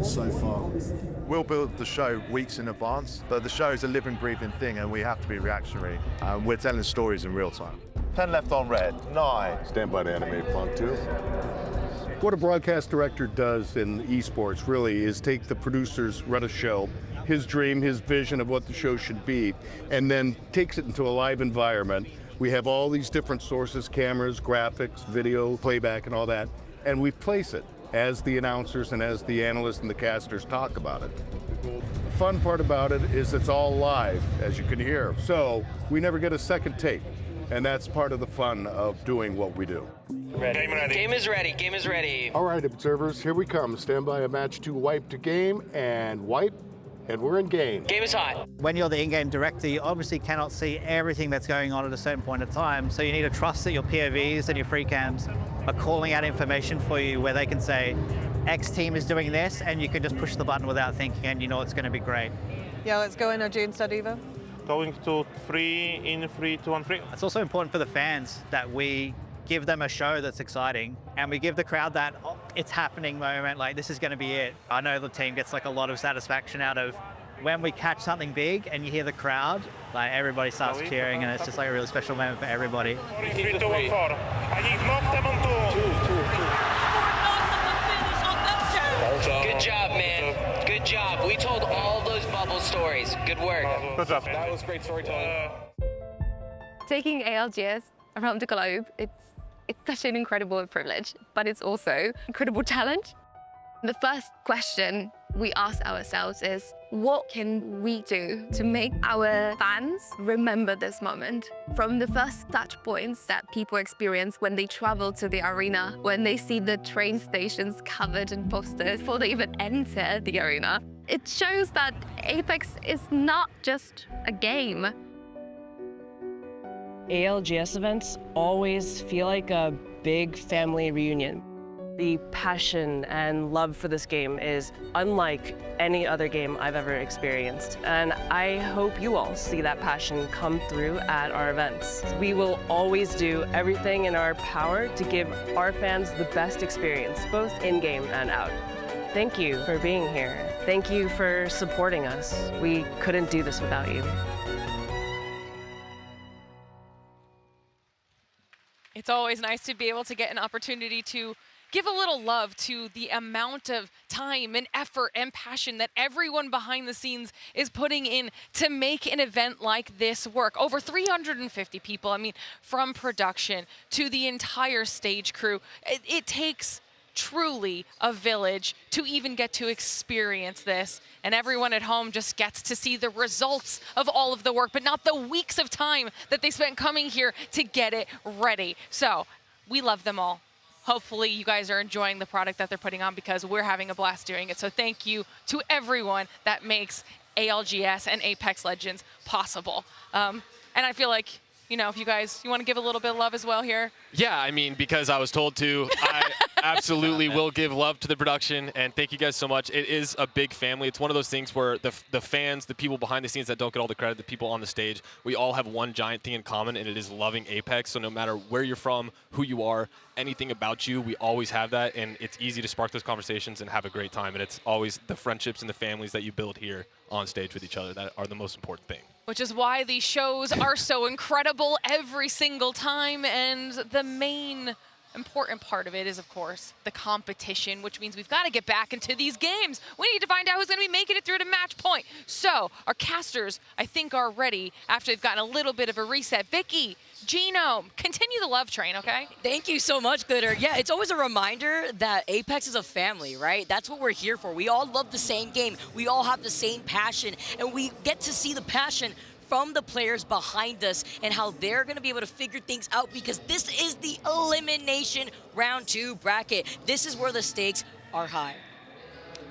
so far. We'll build the show weeks in advance, but the show is a living, breathing thing and we have to be reactionary. We're telling stories in real time. 10 left on red, 9. Stand by to animate Plunk 2. What a broadcast director does in esports really is take the producers, run a show, his dream, his vision of what the show should be, and then takes it into a live environment. We have all these different sources, cameras, graphics, video, playback, and all that, and we place it as the announcers and as the analysts and the casters talk about it. The fun part about it is it's all live, as you can hear. So we never get a second take, and that's part of the fun of doing what we do. Ready. Game ready. Game is ready. Game is ready. All right, observers, here we come. Stand by a match to wipe to game and wipe, and we're in game. Game is hot. When you're the in-game director, you obviously cannot see everything that's going on at a certain point in time, so you need to trust that your POVs and your free cams are calling out information for you where they can say, X team is doing this, and you can just push the button without thinking, and you know it's going to be great. Yeah, let's go in our June study, Eva. Going to 3 in 3, 2 on 3. It's also important for the fans that we give them a show that's exciting, and we give the crowd that it's happening moment, like this is going to be it. I know the team gets like a lot of satisfaction out of when we catch something big and you hear the crowd, like everybody starts cheering, and it's just like a really special moment for everybody. 3, 2, 1, 4. I need knock them on 2. Good job, man. Good job. We told all those bubble stories. Good work. Good job. That was great storytelling. Taking ALGS around the globe, it's such an incredible privilege, but it's also an incredible challenge. The first question we ask ourselves is, what can we do to make our fans remember this moment? From the first touch points that people experience when they travel to the arena, when they see the train stations covered in posters before they even enter the arena, it shows that Apex is not just a game. ALGS events always feel like a big family reunion. The passion and love for this game is unlike any other game I've ever experienced. And I hope you all see that passion come through at our events. We will always do everything in our power to give our fans the best experience, both in-game and out. Thank you for being here. Thank you for supporting us. We couldn't do this without you. It's always nice to be able to get an opportunity to give a little love to the amount of time and effort and passion that everyone behind the scenes is putting in to make an event like this work. Over 350 people, I mean, from production to the entire stage crew. It takes truly a village to even get to experience this, and everyone at home just gets to see the results of all of the work, but not the weeks of time that they spent coming here to get it ready. So we love them all. Hopefully you guys are enjoying the product that they're putting on, because we're having a blast doing it. So thank you to everyone that makes ALGS and Apex Legends possible. And I feel like, you know, if you want to give a little bit of love as well here. Yeah, I mean, because I was told to, I absolutely will give love to the production, and thank you guys so much. It is a big family. It's one of those things where the fans, the people behind the scenes that don't get all the credit, the people on the stage, we all have one giant thing in common, and it is loving Apex. So no matter where you're from, who you are, anything about you, we always have that, and it's easy to spark those conversations and have a great time. And it's always the friendships and the families that you build here on stage with each other that are the most important thing. Which is why these shows are so incredible every single time. And the main important part of it is, of course, the competition, which means we've got to get back into these games. We need to find out who's going to be making it through to match point. So our casters, I think, are ready after they've gotten a little bit of a reset. Vicky, Genome, continue the love train, okay? Thank you so much, Glitter. Yeah, it's always a reminder that Apex is a family, right? That's what we're here for. We all love the same game. We all have the same passion, and we get to see the passion from the players behind us and how they're going to be able to figure things out, because this is the elimination round 2 bracket. This is where the stakes are high.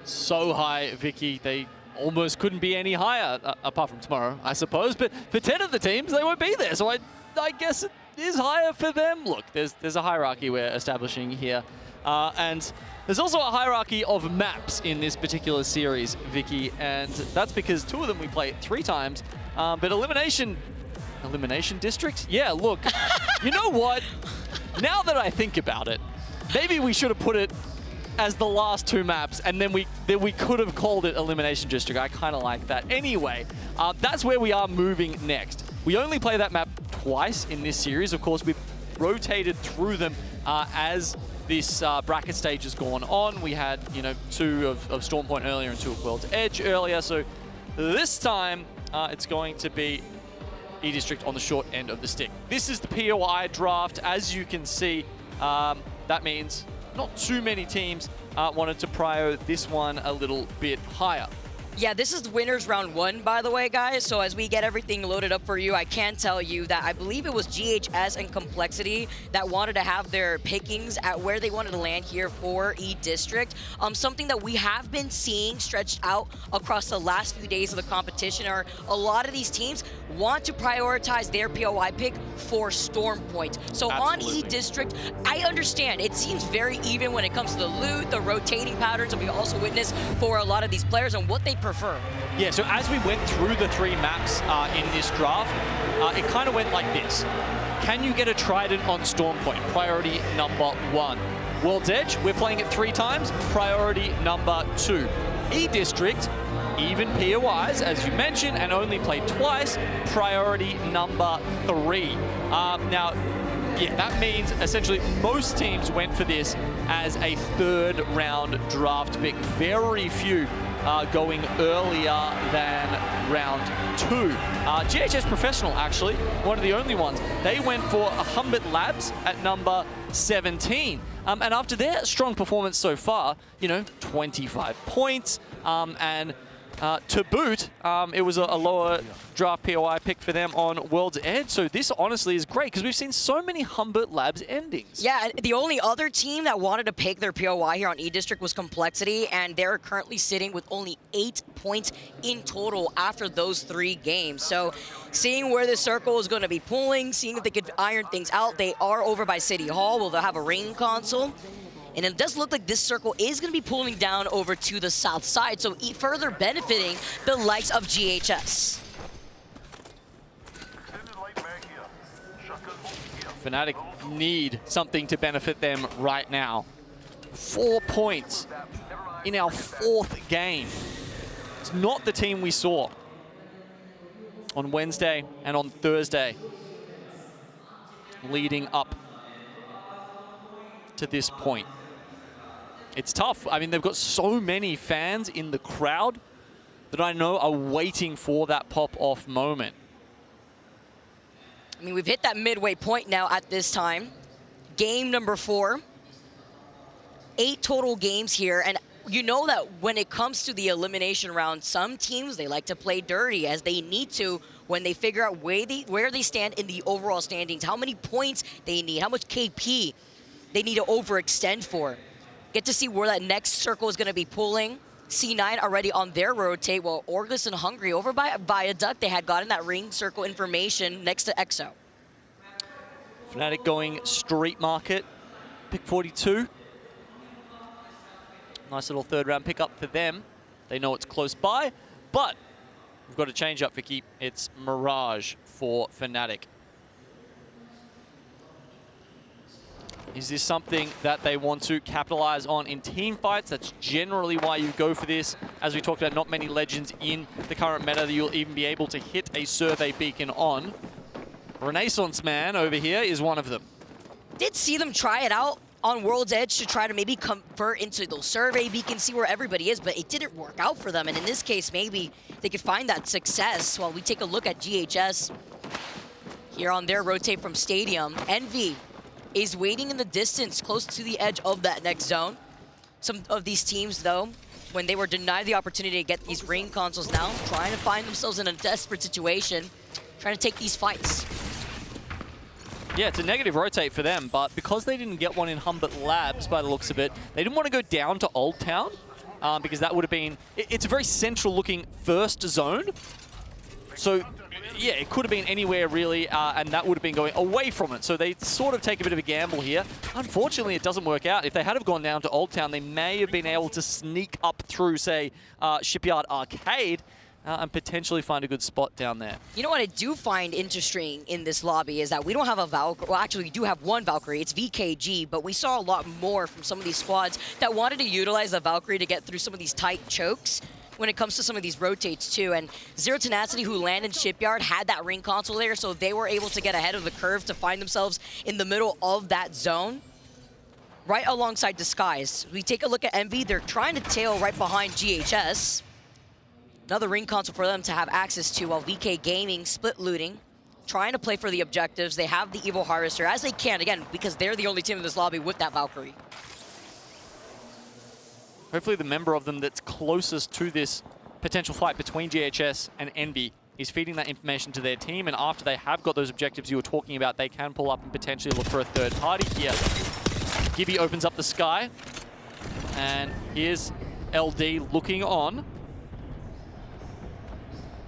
So high, Vicky. They almost couldn't be any higher, apart from tomorrow, I suppose. But for 10 of the teams, they won't be there. So I guess it is higher for them. Look, there's a hierarchy we're establishing here. And there's also a hierarchy of maps in this particular series, Vicky. And that's because 2 of them we play 3 times. But Elimination District? Yeah, look, you know what? Now that I think about it, maybe we should have put it as the last 2 maps, and then we could have called it Elimination District. I kind of like that. Anyway, that's where we are moving next. We only play that map twice in this series. Of course, we've rotated through them as this bracket stage has gone on. We had, 2 of Storm Point earlier and 2 of World's Edge earlier. So this time, it's going to be E-District on the short end of the stick. This is the POI draft. As you can see, that means not too many teams wanted to prio this one a little bit higher. Yeah, this is winners round 1, by the way, guys. So as we get everything loaded up for you, I can tell you that I believe it was GHS and Complexity that wanted to have their pickings at where they wanted to land here for E-District. Something that we have been seeing stretched out across the last few days of the competition are a lot of these teams want to prioritize their POI pick for Storm Point. So Absolutely. On E-District, I understand it seems very even when it comes to the loot, the rotating patterns that we also witnessed for a lot of these players and what they prefer. Yeah, so as we went through the 3 maps in this draft, it kind of went like this. Can you get a Trident on Storm Point? Priority number 1. World's Edge, we're playing it 3 times. Priority number 2. E-District, even POIs, as you mentioned, and only played twice. Priority number 3. Now, yeah, that means essentially most teams went for this as a 3rd round draft pick. Very few going earlier than round 2. GHS Professional, actually, one of the only ones. They went for Humbert Labs at number 17. And after their strong performance so far, 25 points, and to boot, it was a lower draft POI pick for them on World's Edge. So this honestly is great because we've seen so many Humbert Labs endings. Yeah, the only other team that wanted to pick their POI here on E-District was Complexity, and they're currently sitting with only 8 points in total after those 3 games. So seeing where the circle is going to be pulling, seeing if they could iron things out. They are over by City Hall, where they'll have a ring console. And it does look like this circle is going to be pulling down over to the south side, so further benefiting the likes of GHS. Fnatic need something to benefit them right now. 4 points in our 4th game. It's not the team we saw on Wednesday and on Thursday leading up to this point. It's tough. I mean, they've got so many fans in the crowd that I know are waiting for that pop-off moment. I mean, we've hit that midway point now at this time. Game number 4. 8 total games here, and you know that when it comes to the elimination round, some teams, they like to play dirty as they need to when they figure out where they stand in the overall standings, how many points they need, how much KP they need to overextend for. Get to see where that next circle is going to be pulling. C9 already on their rotate, while Orglis and Hungry over by Viaduct, they had gotten that ring circle information next to EXO. Fnatic going Street Market, pick 42. Nice little 3rd round pickup for them. They know it's close by, but we've got to change up, Vicky. It's Mirage for Fnatic. Is this something that they want to capitalize on in team fights? That's generally why you go for this. As we talked about, not many legends in the current meta that you'll even be able to hit a survey beacon on. Renaissance Man over here is one of them. Did see them try it out on World's Edge to try to maybe convert into those survey beacons, see where everybody is, but it didn't work out for them. And in this case, maybe they could find that success while we take a look at GHS here on their rotate from Stadium. Envy is waiting in the distance close to the edge of that next zone. Some of these teams, though, when they were denied the opportunity to get these ring consoles now, trying to find themselves in a desperate situation, trying to take these fights. Yeah, it's a negative rotate for them, but because they didn't get one in Humbert Labs, by the looks of it, they didn't want to go down to Old Town, because that would have been... It's a very central-looking first zone. So, yeah, it could have been anywhere, really, and that would have been going away from it. So they sort of take a bit of a gamble here. Unfortunately, it doesn't work out. If they had have gone down to Old Town, they may have been able to sneak up through, say, Shipyard Arcade, and potentially find a good spot down there. You know what I do find interesting in this lobby is that we don't have a Valkyrie. Well, actually, we do have one Valkyrie. It's VKG, but we saw a lot more from some of these squads that wanted to utilize the Valkyrie to get through some of these tight chokes when it comes to some of these rotates too. And Zero Tenacity, who landed Shipyard, had that ring console there, so they were able to get ahead of the curve to find themselves in the middle of that zone, right alongside Disguise. We take a look at Envy. They're trying to tail right behind GHS. Another ring console for them to have access to, while VK Gaming split looting, trying to play for the objectives. They have the Evil Harvester, as they can, again, because they're the only team in this lobby with that Valkyrie. Hopefully the member of them that's closest to this potential fight between GHS and Envy is feeding that information to their team, and after they have got those objectives you were talking about, they can pull up and potentially look for a third party here. Gibby opens up the sky, and here's LD looking on.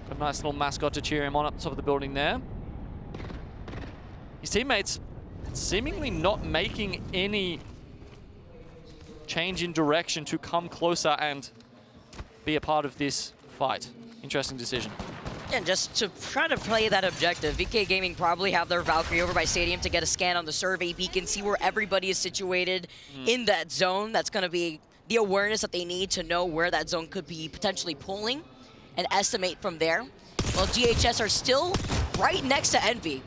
A nice little mascot to cheer him on up the top of the building there. His teammates seemingly not making any change in direction to come closer and be a part of this fight. Interesting decision. And just to try to play that objective, VK Gaming probably have their Valkyrie over by Stadium to get a scan on the survey beacon, see where everybody is situated in that zone. That's going to be the awareness that they need to know where that zone could be potentially pulling and estimate from there. While GHS are still right next to Envy.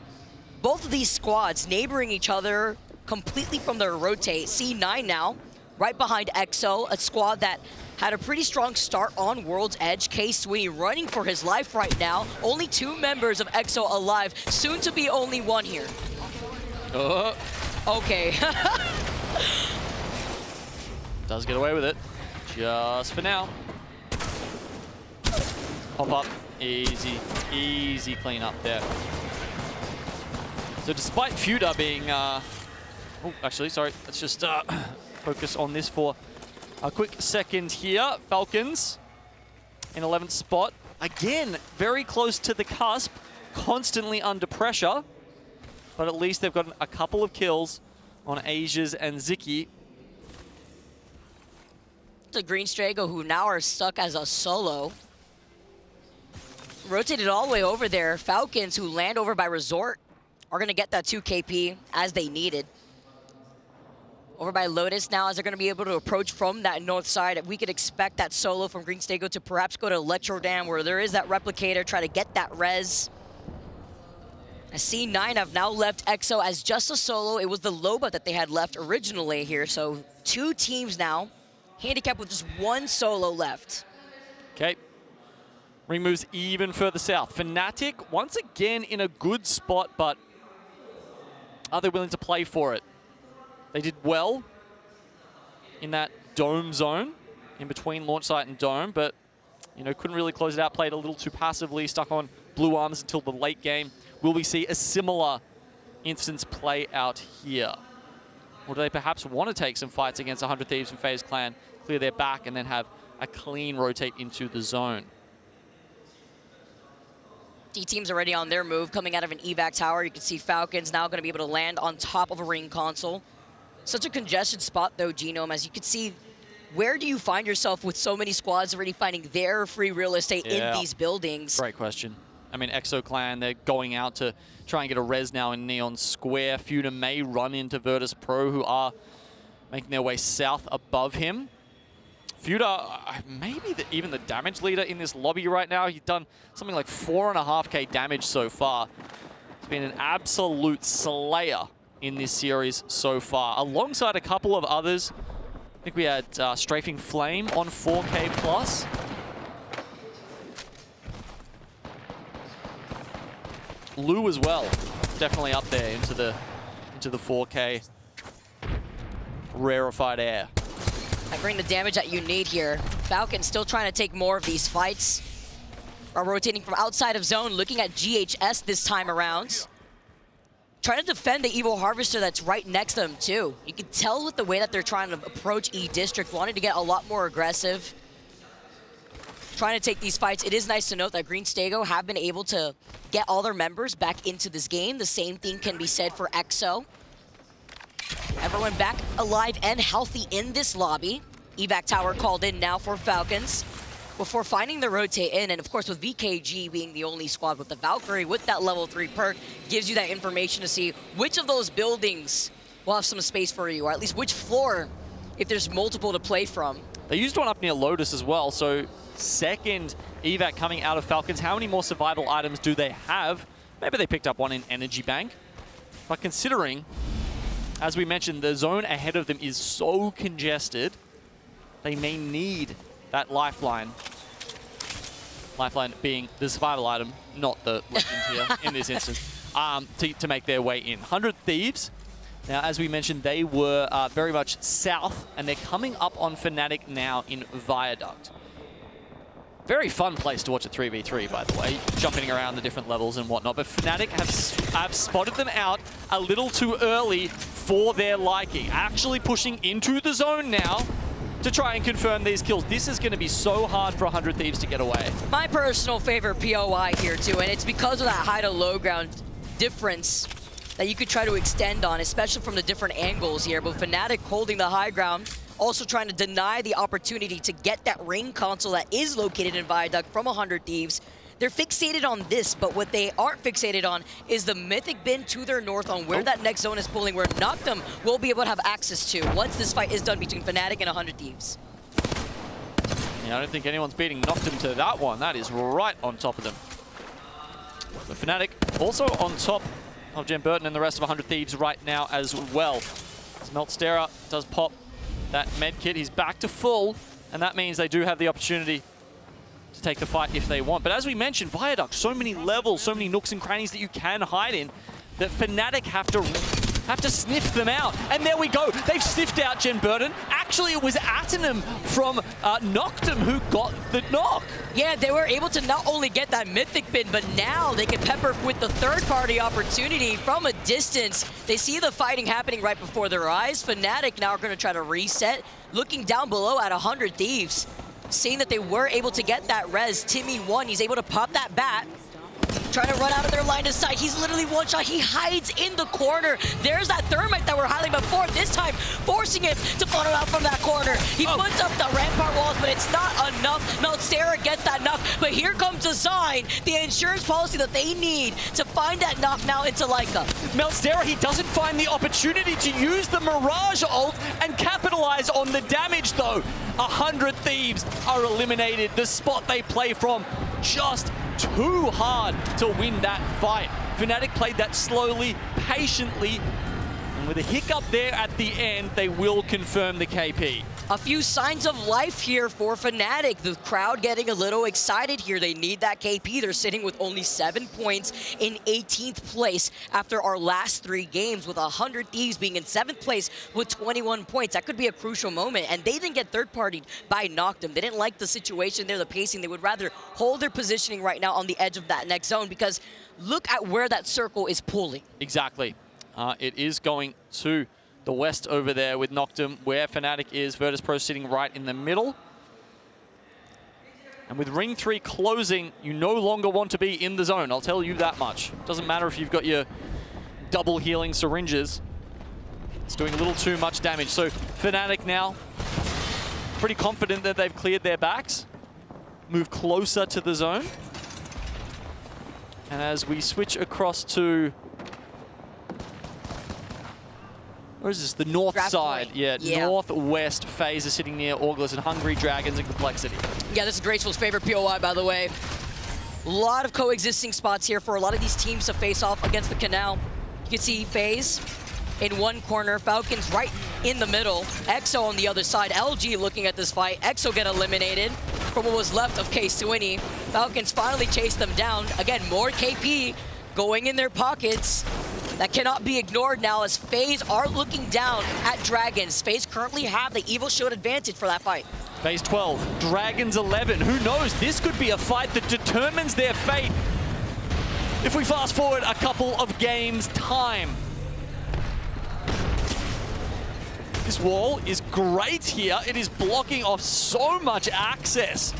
Both of these squads neighboring each other completely from their rotate. C9 now, right behind EXO, a squad that had a pretty strong start on World's Edge. K Sweeney running for his life right now. Only 2 members of EXO alive, soon to be only 1 here. Okay. Does get away with it, just for now. Pop up, easy clean up there. So despite Fuda being, oh, actually, sorry, let's just focus on this for a quick second here. Falcons in 11th spot. Again, very close to the cusp, constantly under pressure, but at least they've got a couple of kills on Asia's and Ziki. The Green Strago, who now are stuck as a solo. Rotated all the way over there. Falcons, who land over by Resort, are going to get that 2 KP as they needed. Over by Lotus now, as they're going to be able to approach from that north side. We could expect that solo from Green Stego to perhaps go to Electro Dam, where there is that replicator, try to get that res. As C9 have now left EXO as just a solo. It was the Loba that they had left originally here, so 2 teams now, handicapped with just 1 solo left. Okay. Ring moves even further south. Fnatic, once again in a good spot, but are they willing to play for it? They did well in that dome zone, in between launch site and dome, but you know, couldn't really close it out, played a little too passively, stuck on blue arms until the late game. Will we see a similar instance play out here? Or do they perhaps want to take some fights against 100 Thieves and FaZe Clan, clear their back, and then have a clean rotate into the zone? D-Team's already on their move, coming out of an evac tower. You can see Falcons now going to be able to land on top of a ring console. Such a congested spot, though, Genome, as you can see. Where do you find yourself with so many squads already finding their free real estate in these buildings? Great question. I mean, EXO Clan, they're going out to try and get a res now in Neon Square. Fuda may run into Virtus Pro, who are making their way south above him. Fuda, maybe even the damage leader in this lobby right now. He's done something like 4.5k damage so far. He's been an absolute slayer in this series so far, alongside a couple of others. I think we had Strafing Flame on 4k plus. Lou as well, definitely up there into the 4k rarefied air. I bring the damage that you need here. Falcon still trying to take more of these fights. Are rotating from outside of zone, looking at GHS this time around. Trying to defend the Evil Harvester that's right next to them too. You can tell with the way that they're trying to approach E-District, wanting to get a lot more aggressive. Trying to take these fights. It is nice to note that Green Stego have been able to get all their members back into this game. The same thing can be said for EXO. Everyone back alive and healthy in this lobby. Evac tower called in now for Falcons. before finding the rotate in. And of course, with VKG being the only squad with the Valkyrie, with that level 3 perk, gives you that information to see which of those buildings will have some space for you, or at least which floor, if there's multiple to play from. They used one up near Lotus as well, so second evac coming out of Falcons. How many more survival items do they have? Maybe they picked up one in Energy Bank. But considering, as we mentioned, the zone ahead of them is so congested, they may need that lifeline. Lifeline being the survival item, not the legend here in this instance, to make their way in. 100 Thieves. Now, as we mentioned, they were very much south, and they're coming up on Fnatic now in Viaduct. Very fun place to watch a 3v3, by the way, jumping around the different levels and whatnot. But Fnatic have spotted them out a little too early for their liking. Actually pushing into the zone now to try and confirm these kills. This is going to be so hard for 100 Thieves to get away. My personal favorite POI here, too, and it's because of that high to low ground difference that you could try to extend on, especially from the different angles here. But Fnatic holding the high ground, also trying to deny the opportunity to get that ring console that is located in Viaduct from 100 Thieves. They're fixated on this, but what they aren't fixated on is the Mythic Bin to their north on where that next zone is pulling, where Noctum will be able to have access to once this fight is done between Fnatic and 100 Thieves. Yeah, I don't think anyone's beating Noctum to that one. That is right on top of them. But Fnatic also on top of Jen Burton and the rest of 100 Thieves right now as well. As Meltstera does pop that med kit, he's back to full, and that means they do have the opportunity to take the fight if they want. But as we mentioned, Viaduct, so many levels, so many nooks and crannies that you can hide in, that Fnatic have to sniff them out. And there we go. They've sniffed out Jen Burton. Actually, it was Atenum from Noctum who got the knock. Yeah, they were able to not only get that Mythic Bin, but now they can pepper with the third-party opportunity from a distance. They see the fighting happening right before their eyes. Fnatic now are going to try to reset. Looking down below at 100 Thieves, seeing that they were able to get that res. Timmy won. He's able to pop that bat. Trying to run out of their line of sight. He's literally one shot. He hides in the corner. There's that thermite that we're highlighting before. This time, forcing him to funnel out from that corner. He puts up the rampart walls, but it's not enough. Meltstera gets that knock, but here comes Design, the insurance policy that they need to find that knock now into Leica. Meltstera, he doesn't find the opportunity to use the Mirage ult and capitalize on the damage, though. 100 Thieves are eliminated. The spot they play from just too hard to win that fight. Fnatic played that slowly, patiently, and with a hiccup there at the end, they will confirm the KP. A few signs of life here for Fnatic. The crowd getting a little excited here. They need that KP. They're sitting with only 7 points in 18th place after our last 3 games, with 100 Thieves being in 7th place with 21 points. That could be a crucial moment, and they didn't get third-partied by Noctum. They didn't like the situation there, the pacing. They would rather hold their positioning right now on the edge of that next zone, because look at where that circle is pulling. Exactly. It is going to the west over there with Noctum, where Fnatic is. Virtus.pro sitting right in the middle. And with Ring 3 closing, you no longer want to be in the zone. I'll tell you that much. Doesn't matter if you've got your double healing syringes. It's doing a little too much damage. So Fnatic now pretty confident that they've cleared their backs. Move closer to the zone. And as we switch across to... where is this? The north side. Yeah, northwest phase is sitting near Augurs and Hungry Dragons and Complexity. Yeah, this is Graceful's favorite POI, by the way. A lot of coexisting spots here for a lot of these teams to face off against the Canal. You can see FaZe in one corner, Falcons right in the middle, EXO on the other side. LG looking at this fight. EXO get eliminated from what was left of K-Swinny. Falcons finally chase them down. Again, more KP going in their pockets. That cannot be ignored now, as FaZe are looking down at Dragons. FaZe currently have the Evil Shield advantage for that fight. FaZe 12, Dragons 11. Who knows? This could be a fight that determines their fate. If we fast forward a couple of games' time. This wall is great here. It is blocking off so much access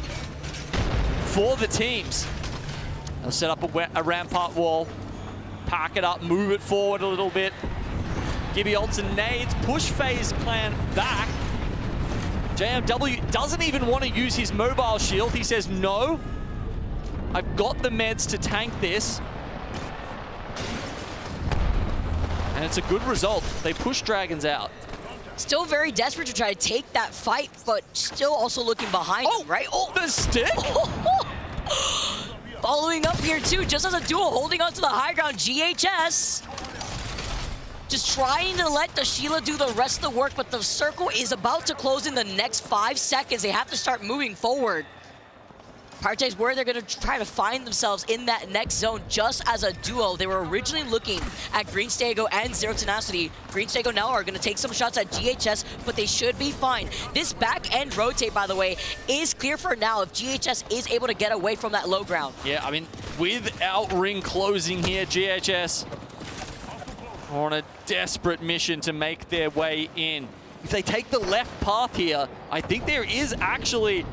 for the teams. They'll set up a rampart wall. Pack it up, move it forward a little bit. Gibby ults and nades, push FaZe clan back. JMW doesn't even want to use his mobile shield. He says, no, I've got the meds to tank this. And it's a good result. They push Dragons out. Still very desperate to try to take that fight, but still also looking behind him, right? Oh, the stick! Following up here too, just as a duo, holding on to the high ground, GHS. Just trying to let the Sheila do the rest of the work, but the circle is about to close in the next 5 seconds. They have to start moving forward. Parche's where they're going to try to find themselves in that next zone just as a duo. They were originally looking at Green Stego and Zero Tenacity. Green Stego now are going to take some shots at GHS, but they should be fine. This back end rotate, by the way, is clear for now if GHS is able to get away from that low ground. Yeah, I mean, without ring closing here, GHS are on a desperate mission to make their way in. If they take the left path here, I think there is actually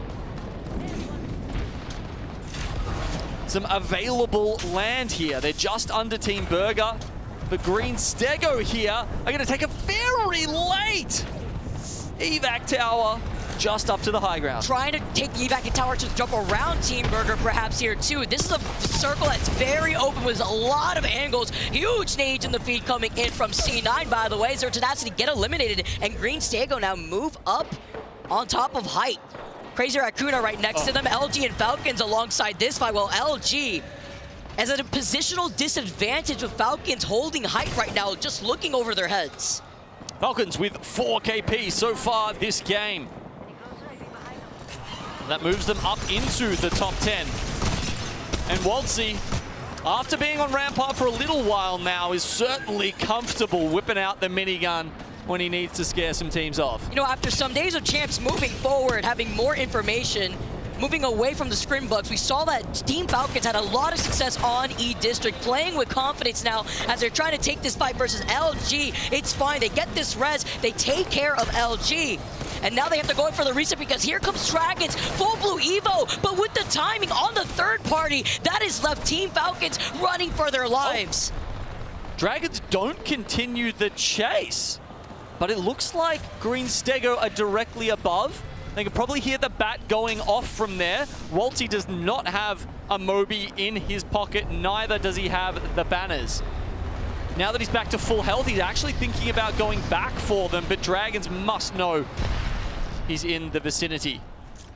some available land here. They're just under Team Burger. But Green Stego here are going to take a very late evac tower just up to the high ground. Trying to take the evac tower to jump around Team Burger perhaps here too. This is a circle that's very open with a lot of angles. Huge nades in the feed coming in from C9, by the way. Zero Tenacity get eliminated, and Green Stego now move up on top of height. Crazy Raccoon right next to them. LG and Falcons alongside this fight. Well, LG is at a positional disadvantage with Falcons holding height right now, just looking over their heads. Falcons with 4 KP so far this game. That moves them up into the top 10. And Waltzy, after being on Rampart for a little while now, is certainly comfortable whipping out the minigun when he needs to scare some teams off. You know, after some days of champs moving forward, having more information, moving away from the scrim bugs, we saw that Team Falcons had a lot of success on E-District, playing with confidence now as they're trying to take this fight versus LG. It's fine, they get this res, they take care of LG. And now they have to go in for the reset because here comes Dragons, full blue Evo, but with the timing on the third party, that has left Team Falcons running for their lives. Dragons don't continue the chase, but it looks like Green Stego are directly above. They can probably hear the bat going off from there. Waltzy does not have a Moby in his pocket, neither does he have the banners. Now that he's back to full health, he's actually thinking about going back for them, but Dragons must know he's in the vicinity.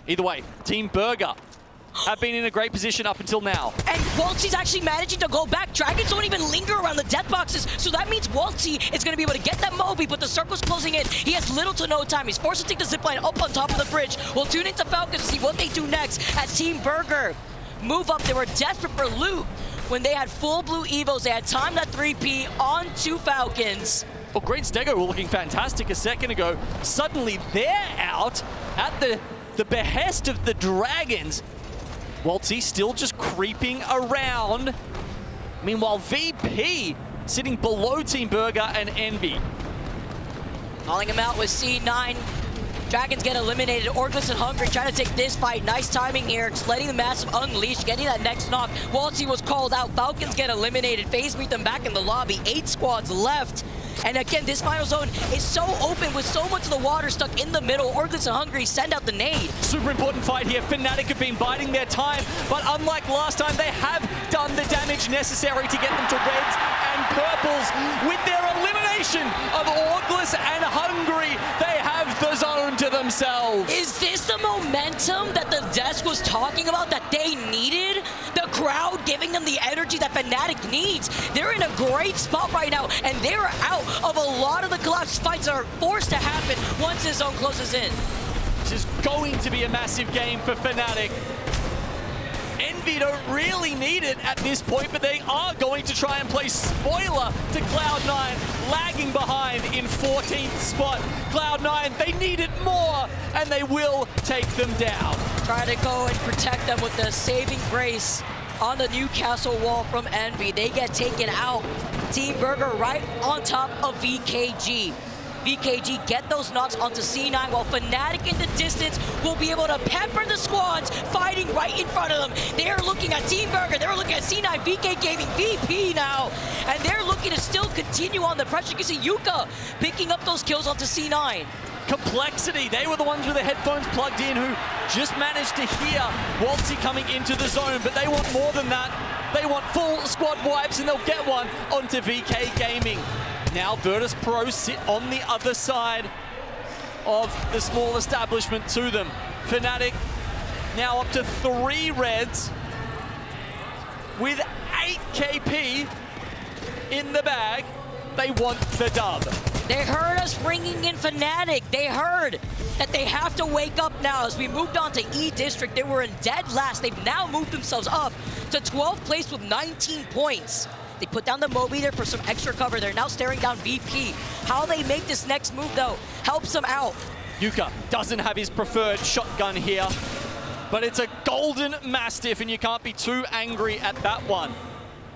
Either way, Team Burger have been in a great position up until now. And Waltzy's actually managing to go back. Dragons don't even linger around the death boxes, so that means Waltzy is going to be able to get that Moby, but the circle's closing in. He has little to no time. He's forced to take the zipline up on top of the bridge. We'll tune into Falcons to see what they do next as Team Burger move up. They were desperate for loot. When they had full blue Evos, they had timed that 3P on 2 Falcons. Well, Green Stego were looking fantastic a second ago. Suddenly they're out at the behest of the Dragons. Waltzy still just creeping around. Meanwhile, VP sitting below Team Burger and Envy. Calling him out with C9. Dragons get eliminated. Orcless and Hungry trying to take this fight. Nice timing here. Just letting the Massive unleash, getting that next knock. Waltzy was called out. Falcons get eliminated. FaZe meet them back in the lobby. 8 squads left. And again, this final zone is so open with so much of the water stuck in the middle. Orcless and Hungry send out the nade. Super important fight here. Fnatic have been biding their time, but unlike last time, they have done the damage necessary to get them to reds and purples. With their elimination of Orcless and Hungry, they have the zone to themselves. Is this the momentum that the desk was talking about that they needed? The crowd giving them the energy that Fnatic needs. They're in a great spot right now, and they're out of a lot of the collapse fights that are forced to happen once the zone closes in. This is going to be a massive game for Fnatic. Envy don't really need it at this point, but they are going to try and play spoiler to Cloud9, lagging behind in 14th spot. Cloud9, they need it more, and they will take them down. Try to go and protect them with the saving grace on the Newcastle wall from Envy. They get taken out. Team Burger right on top of VKG. VKG get those knocks onto C9 while Fnatic in the distance will be able to pepper the squads fighting right in front of them. They're looking at Team Burger, they're looking at C9, VK Gaming, VP now, and they're looking to still continue on the pressure. You can see Yuka picking up those kills onto C9. Complexity, they were the ones with the headphones plugged in who just managed to hear Waltzy coming into the zone, but they want more than that. They want full squad wipes, and they'll get one onto VK Gaming. Now Virtus Pro sit on the other side of the small establishment to them. Fnatic now up to 3 reds with 8 KP in the bag. They want the dub. They heard us bringing in Fnatic. They heard that they have to wake up now. As we moved on to E District, they were in dead last. They've now moved themselves up to 12th place with 19 points. They put down the Moby there for some extra cover. They're now staring down VP. How they make this next move, though, helps them out. Yuka doesn't have his preferred shotgun here, but it's a golden Mastiff, and you can't be too angry at that one.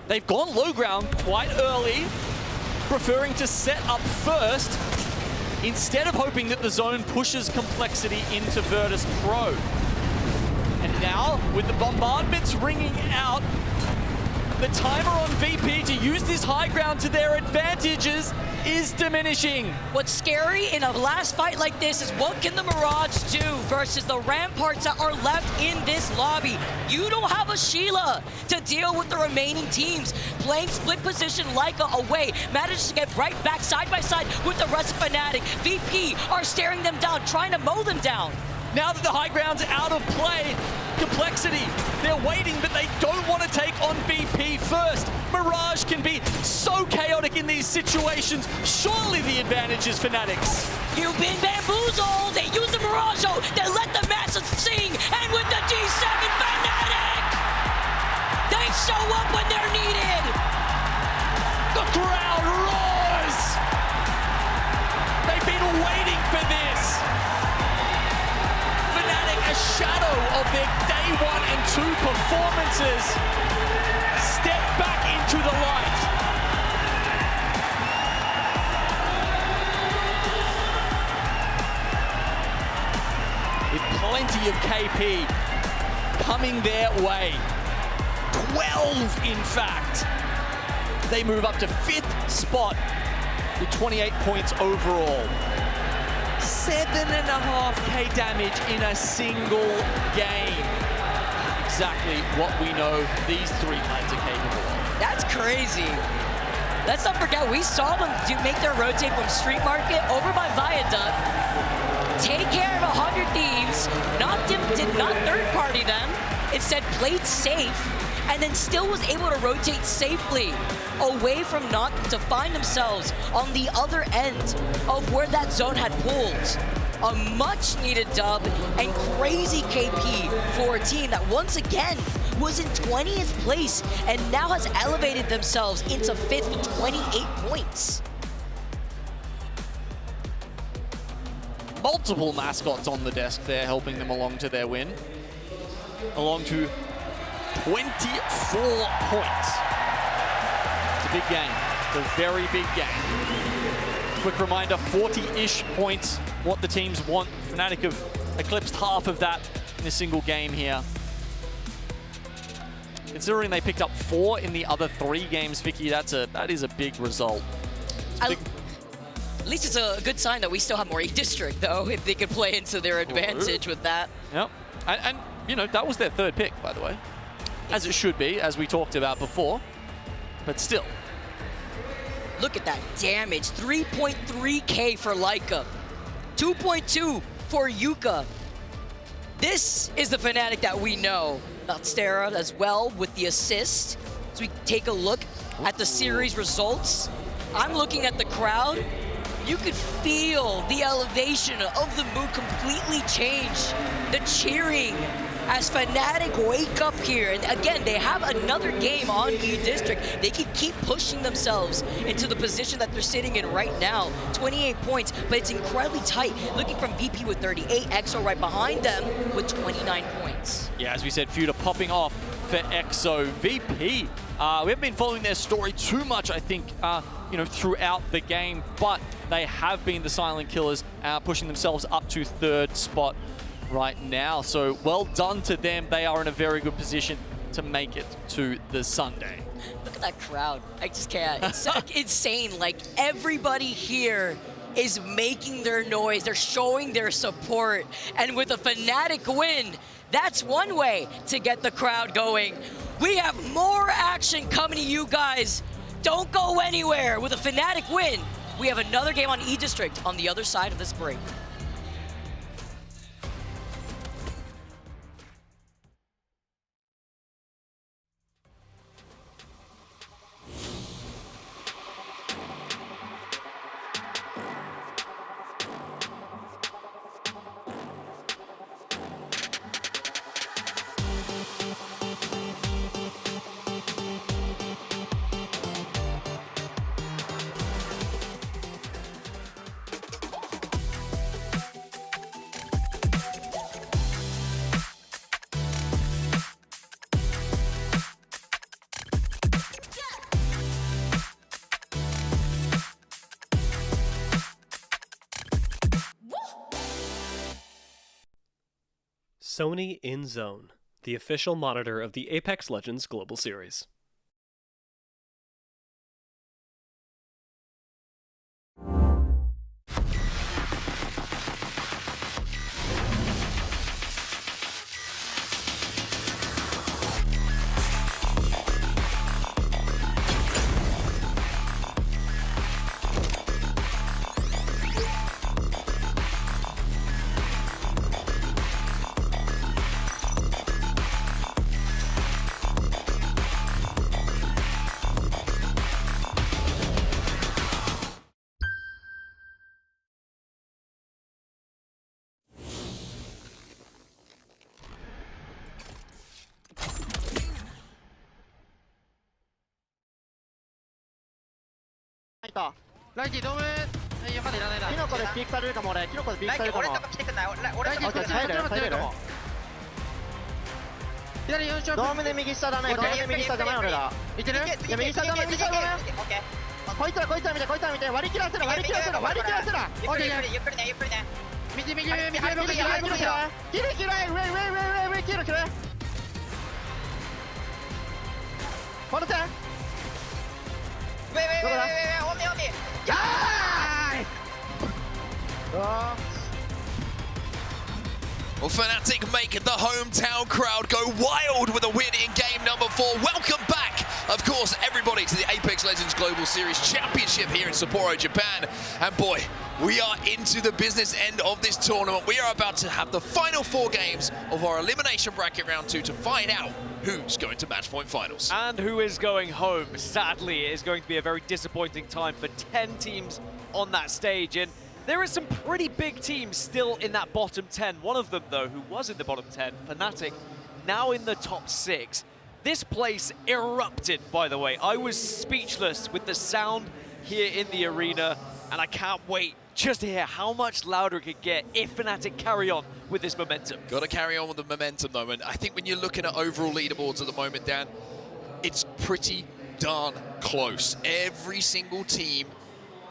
They've gone low ground quite early, preferring to set up first instead of hoping that the zone pushes Complexity into Virtus Pro. And now, with the bombardments ringing out, the timer on VP to use this high ground to their advantages is diminishing. What's scary in a last fight like this is what can the Mirage do versus the Ramparts that are left in this lobby. You don't have a Sheila to deal with the remaining teams. Playing split position Leica away, managed to get right back side by side with the rest of Fnatic. VP are staring them down, trying to mow them down. Now that the high ground's out of play, Complexity, they're waiting, but they don't want to take on VP first. Mirage can be so chaotic in these situations. Surely the advantage is Fnatic's. You've been bamboozled. They use the Mirage, they let the masses sing, and with the D7 Fnatic, they show up when they're needed. The crowd roars. They've been waiting for this. A shadow of their day 1 and 2 performances step back into the light. With plenty of KP coming their way. 12, in fact. They move up to 5th spot with 28 points overall. 7.5k damage in a single game. Exactly what we know these 3 lads are capable of. That's crazy. Let's not forget, we saw them make their rotate from Street Market over by Viaduct, take care of 100 Thieves, did not third-party them, instead played safe, and then still was able to rotate safely away from Knock to find themselves on the other end of where that zone had pulled. A much-needed dub and crazy KP for a team that once again was in 20th place and now has elevated themselves into 5th with 28 points. Multiple mascots on the desk there helping them along to their win. Along to 24 points. It's a big game. It's a very big game. Quick reminder, 40-ish points, what the teams want. Fnatic have eclipsed half of that in a single game here. Considering they picked up 4 in the other 3 games, Vicky, that is a big result. At least it's a good sign that we still have more E-District, though, if they could play into their advantage with that. Yep. And, you know, that was their 3rd pick, by the way. As it should be, as we talked about before. But still. Look at that damage. 3.3k for Leica. 2.2 for Yuka. This is the Fnatic that we know. Stera as well with the assist. As we take a look at the series results, I'm looking at the crowd. You could feel the elevation of the mood completely change. The cheering as Fnatic wake up here. And again, they have another game on E-District. They can keep pushing themselves into the position that they're sitting in right now. 28 points, but it's incredibly tight. Looking from VP with 38, EXO right behind them with 29 points. Yeah, as we said, Futa popping off for EXO. VP, we haven't been following their story too much, I think, you know, throughout the game, but they have been the silent killers, pushing themselves up to 3rd spot right now. So well done to them. They are in a very good position to make it to the Sunday. Look at that crowd. I just can't. It's insane. Like, everybody here is making their noise. They're showing their support. And with a Fnatic win, that's one way to get the crowd going. We have more action coming to you guys. Don't go anywhere. With a Fnatic win, we have another game on E-District on the other side of this break. Sony In Zone, the official monitor of the Apex Legends Global Series.ライキードームよかったいらないな。キノコでピークされるかも俺。キノコでピークされるかも。俺とか来てくんない。俺とか耐えるかも。左4勝。ドームで右下だね。ドームで右下じゃない俺ら。いける？いや右下だね。右下だね。こいつら見て割り切らせろ。オッケー。ゆっくりね。右。キル。上。この点。上。オミ。やーい。Well, Fnatic make the hometown crowd go wild with a win in game number 4. Welcome back, of course, everybody to the Apex Legends Global Series Championship here in Sapporo, Japan. And boy, we are into the business end of this tournament. We are about to have the final 4 games of our elimination bracket round 2 to find out who's going to match point finals. And who is going home. Sadly, it is going to be a very disappointing time for 10 teams on that stage. And there are some pretty big teams still in that bottom 10. One of them, though, who was in the bottom 10, Fnatic, now in the top 6. This place erupted, by the way. I was speechless with the sound here in the arena, and I can't wait just to hear how much louder it could get if Fnatic carry on with this momentum. Got to carry on with the momentum, though, and I think when you're looking at overall leaderboards at the moment, Dan, it's pretty darn close. Every single team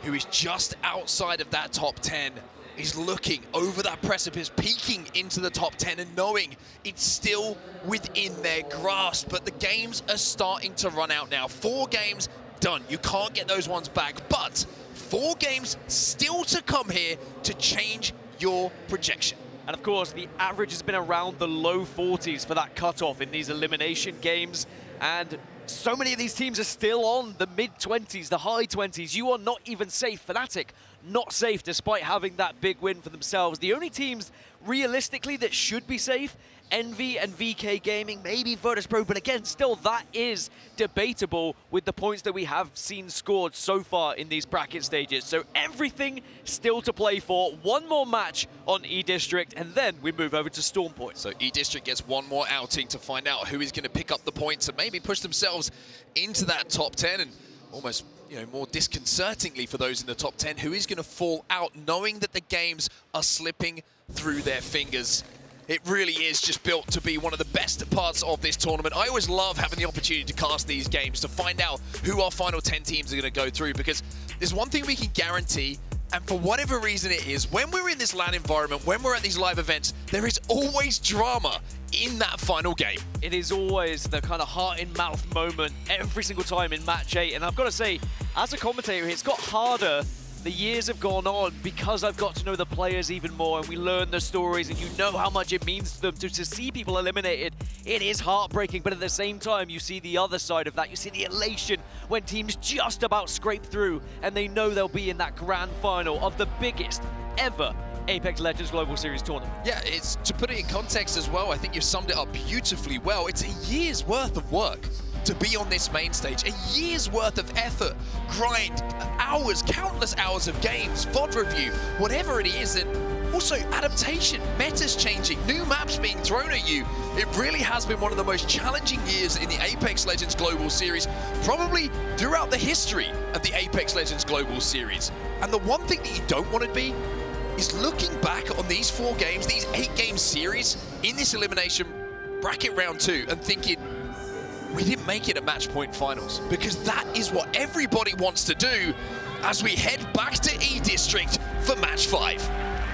who is just outside of that top 10 is looking over that precipice, peeking into the top 10 and knowing it's still within their grasp. But the games are starting to run out now. 4 games done. You can't get those ones back, but 4 games still to come here to change your projection. And of course, the average has been around the low 40s for that cutoff in these elimination games. And so many of these teams are still on the mid-20s, the high 20s. You are not even safe. Fnatic, not safe despite having that big win for themselves. The only teams, realistically, that should be safe, Envy and VK Gaming, maybe Virtus.pro, but again, still that is debatable with the points that we have seen scored so far in these bracket stages. So everything still to play for. One more match on E-District, and then we move over to Storm Point. So E-District gets one more outing to find out who is going to pick up the points and maybe push themselves into that top 10, and almost, you know, more disconcertingly for those in the top 10, who is going to fall out knowing that the games are slipping through their fingers. It really is just built to be one of the best parts of this tournament. I always love having the opportunity to cast these games to find out who our final 10 teams are going to go through, because there's one thing we can guarantee, and for whatever reason it is, when we're in this LAN environment, when we're at these live events, there is always drama in that final game. It is always the kind of heart-in-mouth moment every single time in Match 8, and I've got to say, as a commentator, it's got harder the years have gone on, because I've got to know the players even more and we learn the stories and you know how much it means to them to see people eliminated, it is heartbreaking. But at the same time, you see the other side of that. You see the elation when teams just about scrape through and they know they'll be in that grand final of the biggest ever Apex Legends Global Series tournament. Yeah, it's to put it in context as well, I think you've summed it up beautifully well. It's a year's worth of work to be on this main stage, a year's worth of effort, grind, hours, countless hours of games, VOD review, whatever it is, and also adaptation, metas changing, new maps being thrown at you. It really has been one of the most challenging years in the Apex Legends Global Series, probably throughout the history of the Apex Legends Global Series. And the one thing that you don't want to be is looking back on these 4 games, these 8-game series in this elimination bracket round 2 and thinking, we didn't make it at match point finals, because that is what everybody wants to do as we head back to E-District for match 5.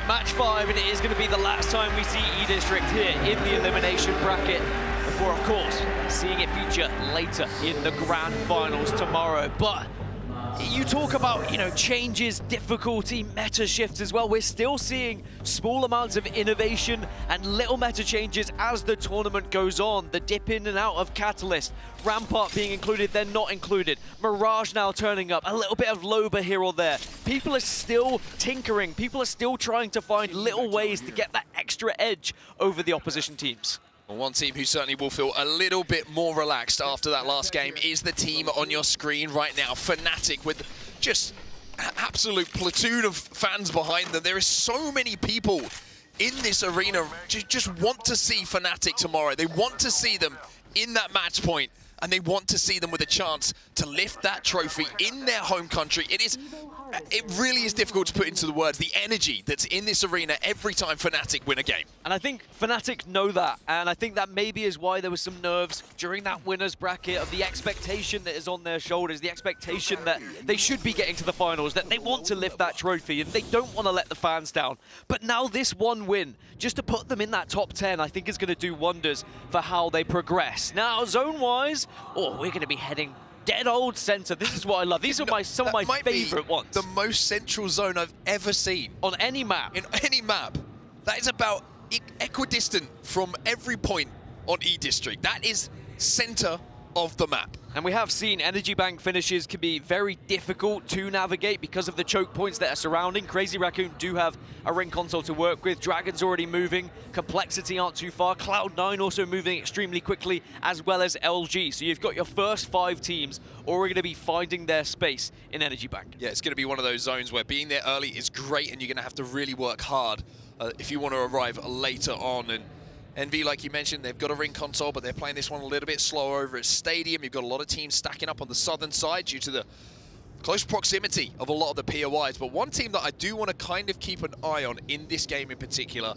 Match 5, and it is going to be the last time we see E-District here in the elimination bracket before, of course, seeing it feature later in the grand finals tomorrow. But you talk about, you know, changes, difficulty, meta shifts as well. We're still seeing small amounts of innovation and little meta changes as the tournament goes on. The dip in and out of Catalyst, Rampart being included, then not included. Mirage now turning up, a little bit of Loba here or there. People are still tinkering. People are still trying to find little ways to get that extra edge over the opposition teams. Well, one team who certainly will feel a little bit more relaxed after that last game is the team on your screen right now, Fnatic, with just an absolute platoon of fans behind them. There is so many people in this arena just want to see Fnatic tomorrow. They want to see them in that match point, and they want to see them with a chance to lift that trophy in their home country. It really is difficult to put into the words the energy that's in this arena every time Fnatic win a game. And I think Fnatic know that, and I think that maybe is why there was some nerves during that winner's bracket of the expectation that is on their shoulders, the expectation that they should be getting to the finals, that they want to lift that trophy, and they don't want to let the fans down. But now this one win, just to put them in that top 10, I think is going to do wonders for how they progress. Now, zone-wise, we're going to be heading dead old center. This is what I love. These are some of my favorite ones. The most central zone I've ever seen. On any map. In any map. That is about equidistant from every point on E-District. That is center of the map. And we have seen energy bank finishes can be very difficult to navigate because of the choke points that are surrounding. Crazy Raccoon do have a ring console to work with. Dragon's already moving. Complexity aren't too far. Cloud9 also moving extremely quickly, as well as LG. So you've got your first 5 teams already going to be finding their space in energy bank. Yeah, it's going to be one of those zones where being there early is great, and you're going to have to really work hard if you want to arrive later on. And Envy, like you mentioned, they've got a ring console, but they're playing this one a little bit slower over at Stadium. You've got a lot of teams stacking up on the southern side due to the close proximity of a lot of the POIs. But one team that I do want to kind of keep an eye on in this game in particular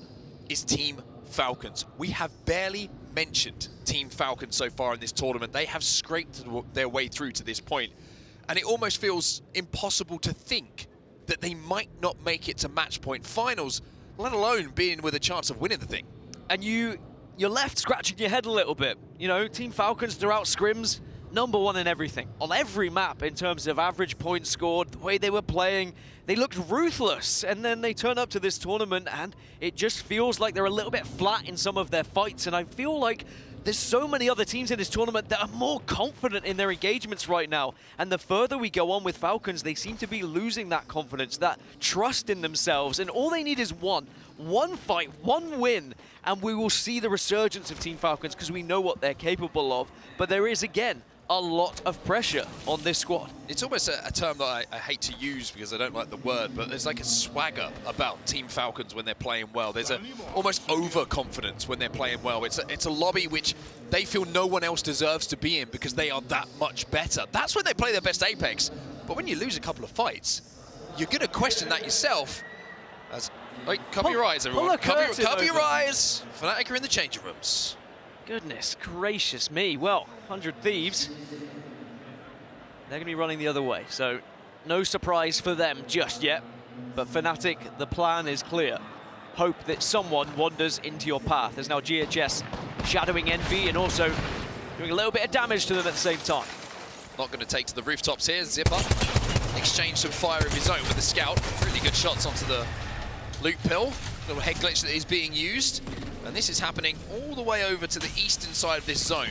is Team Falcons. We have barely mentioned Team Falcons so far in this tournament. They have scraped their way through to this point, and it almost feels impossible to think that they might not make it to match point finals, let alone being with a chance of winning the thing. And you're left scratching your head a little bit. You know, Team Falcons throughout scrims, #1 in everything. On every map in terms of average points scored, the way they were playing, they looked ruthless. And then they turn up to this tournament and it just feels like they're a little bit flat in some of their fights. And I feel like there's so many other teams in this tournament that are more confident in their engagements right now. And the further we go on with Falcons, they seem to be losing that confidence, that trust in themselves. And all they need is one fight, one win, and we will see the resurgence of Team Falcons because we know what they're capable of. But there is, again, a lot of pressure on this squad. It's almost a term that I hate to use because I don't like the word, but there's like a swagger about Team Falcons when they're playing well. There's a almost overconfidence when they're playing well. It's a lobby which they feel no one else deserves to be in because they are that much better. That's when they play their best Apex. But when you lose a couple of fights, you're going to question that yourself. Wait, cover your eyes, everyone. Cover your eyes. Fnatic are in the changing rooms. Goodness gracious me. Well, 100 Thieves, they're going to be running the other way, so no surprise for them just yet. But Fnatic, the plan is clear. Hope that someone wanders into your path. There's now GHS shadowing Envy and also doing a little bit of damage to them at the same time. Not going to take to the rooftops here. Zip up exchange some fire of his own with the scout. Really good shots onto the loot pill. Little head glitch that is being used. And this is happening all the way over to the eastern side of this zone.